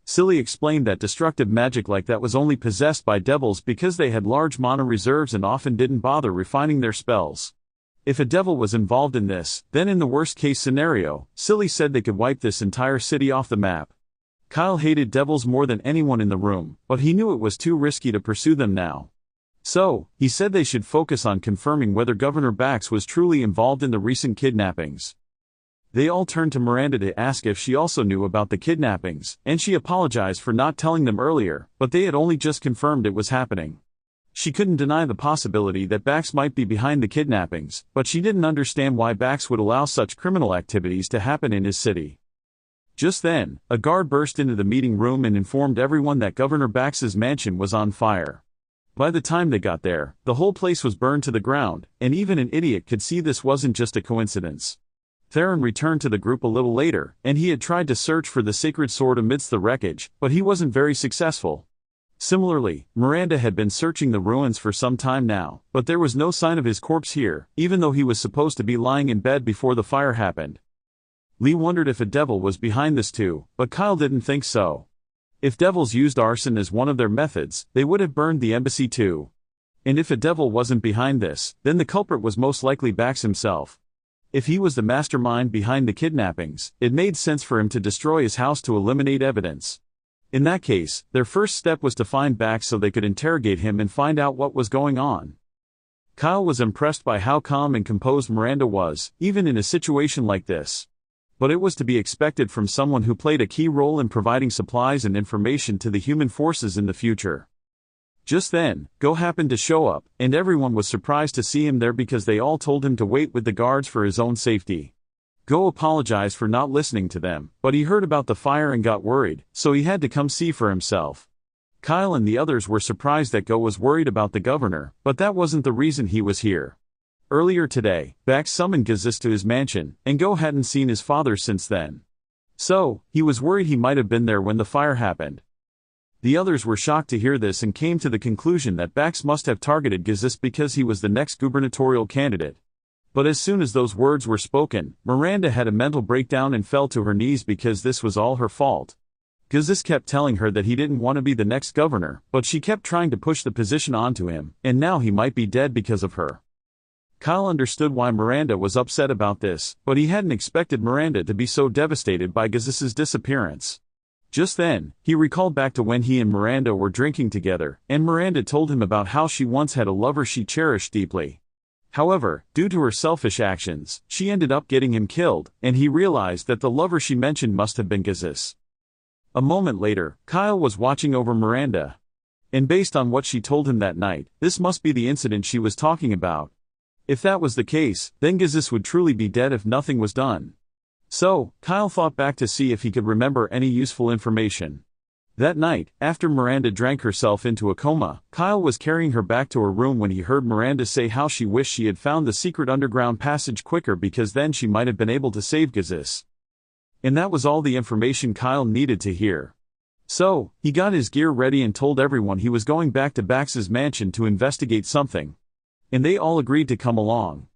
Silly explained that destructive magic like that was only possessed by devils because they had large mana reserves and often didn't bother refining their spells. If a devil was involved in this, then in the worst-case scenario, Silly said they could wipe this entire city off the map. Kyle hated devils more than anyone in the room, but he knew it was too risky to pursue them now. So, he said they should focus on confirming whether Governor Bax was truly involved in the recent kidnappings. They all turned to Miranda to ask if she also knew about the kidnappings, and she apologized for not telling them earlier, but they had only just confirmed it was happening. She couldn't deny the possibility that Bax might be behind the kidnappings, but she didn't understand why Bax would allow such criminal activities to happen in his city. Just then, a guard burst into the meeting room and informed everyone that Governor Bax's mansion was on fire. By the time they got there, the whole place was burned to the ground, and even an idiot could see this wasn't just a coincidence. Theron returned to the group a little later, and he had tried to search for the sacred sword amidst the wreckage, but he wasn't very successful. Similarly, Miranda had been searching the ruins for some time now, but there was no sign of his corpse here, even though he was supposed to be lying in bed before the fire happened. Lee wondered if a devil was behind this too, but Kyle didn't think so. If devils used arson as one of their methods, they would have burned the embassy too. And if a devil wasn't behind this, then the culprit was most likely Bax himself. If he was the mastermind behind the kidnappings, it made sense for him to destroy his house to eliminate evidence. In that case, their first step was to find Bax so they could interrogate him and find out what was going on. Kyle was impressed by how calm and composed Miranda was, even in a situation like this. But it was to be expected from someone who played a key role in providing supplies and information to the human forces in the future. Just then, Go happened to show up, and everyone was surprised to see him there because they all told him to wait with the guards for his own safety. Go apologized for not listening to them, but he heard about the fire and got worried, so he had to come see for himself. Kyle and the others were surprised that Go was worried about the governor, but that wasn't the reason he was here. Earlier today, Bax summoned Gazis to his mansion, and Go hadn't seen his father since then. So, he was worried he might have been there when the fire happened. The others were shocked to hear this and came to the conclusion that Bax must have targeted Gazis because he was the next gubernatorial candidate. But as soon as those words were spoken, Miranda had a mental breakdown and fell to her knees because this was all her fault. Gazis kept telling her that he didn't want to be the next governor, but she kept trying to push the position onto him, and now he might be dead because of her. Kyle understood why Miranda was upset about this, but he hadn't expected Miranda to be so devastated by Gazis's disappearance. Just then, he recalled back to when he and Miranda were drinking together, and Miranda told him about how she once had a lover she cherished deeply. However, due to her selfish actions, she ended up getting him killed, and he realized that the lover she mentioned must have been Gazis. A moment later, Kyle was watching over Miranda. And based on what she told him that night, this must be the incident she was talking about. If that was the case, then Gazis would truly be dead if nothing was done. So, Kyle thought back to see if he could remember any useful information. That night, after Miranda drank herself into a coma, Kyle was carrying her back to her room when he heard Miranda say how she wished she had found the secret underground passage quicker because then she might have been able to save Gazis. And that was all the information Kyle needed to hear. So, he got his gear ready and told everyone he was going back to Bax's mansion to investigate something. And they all agreed to come along.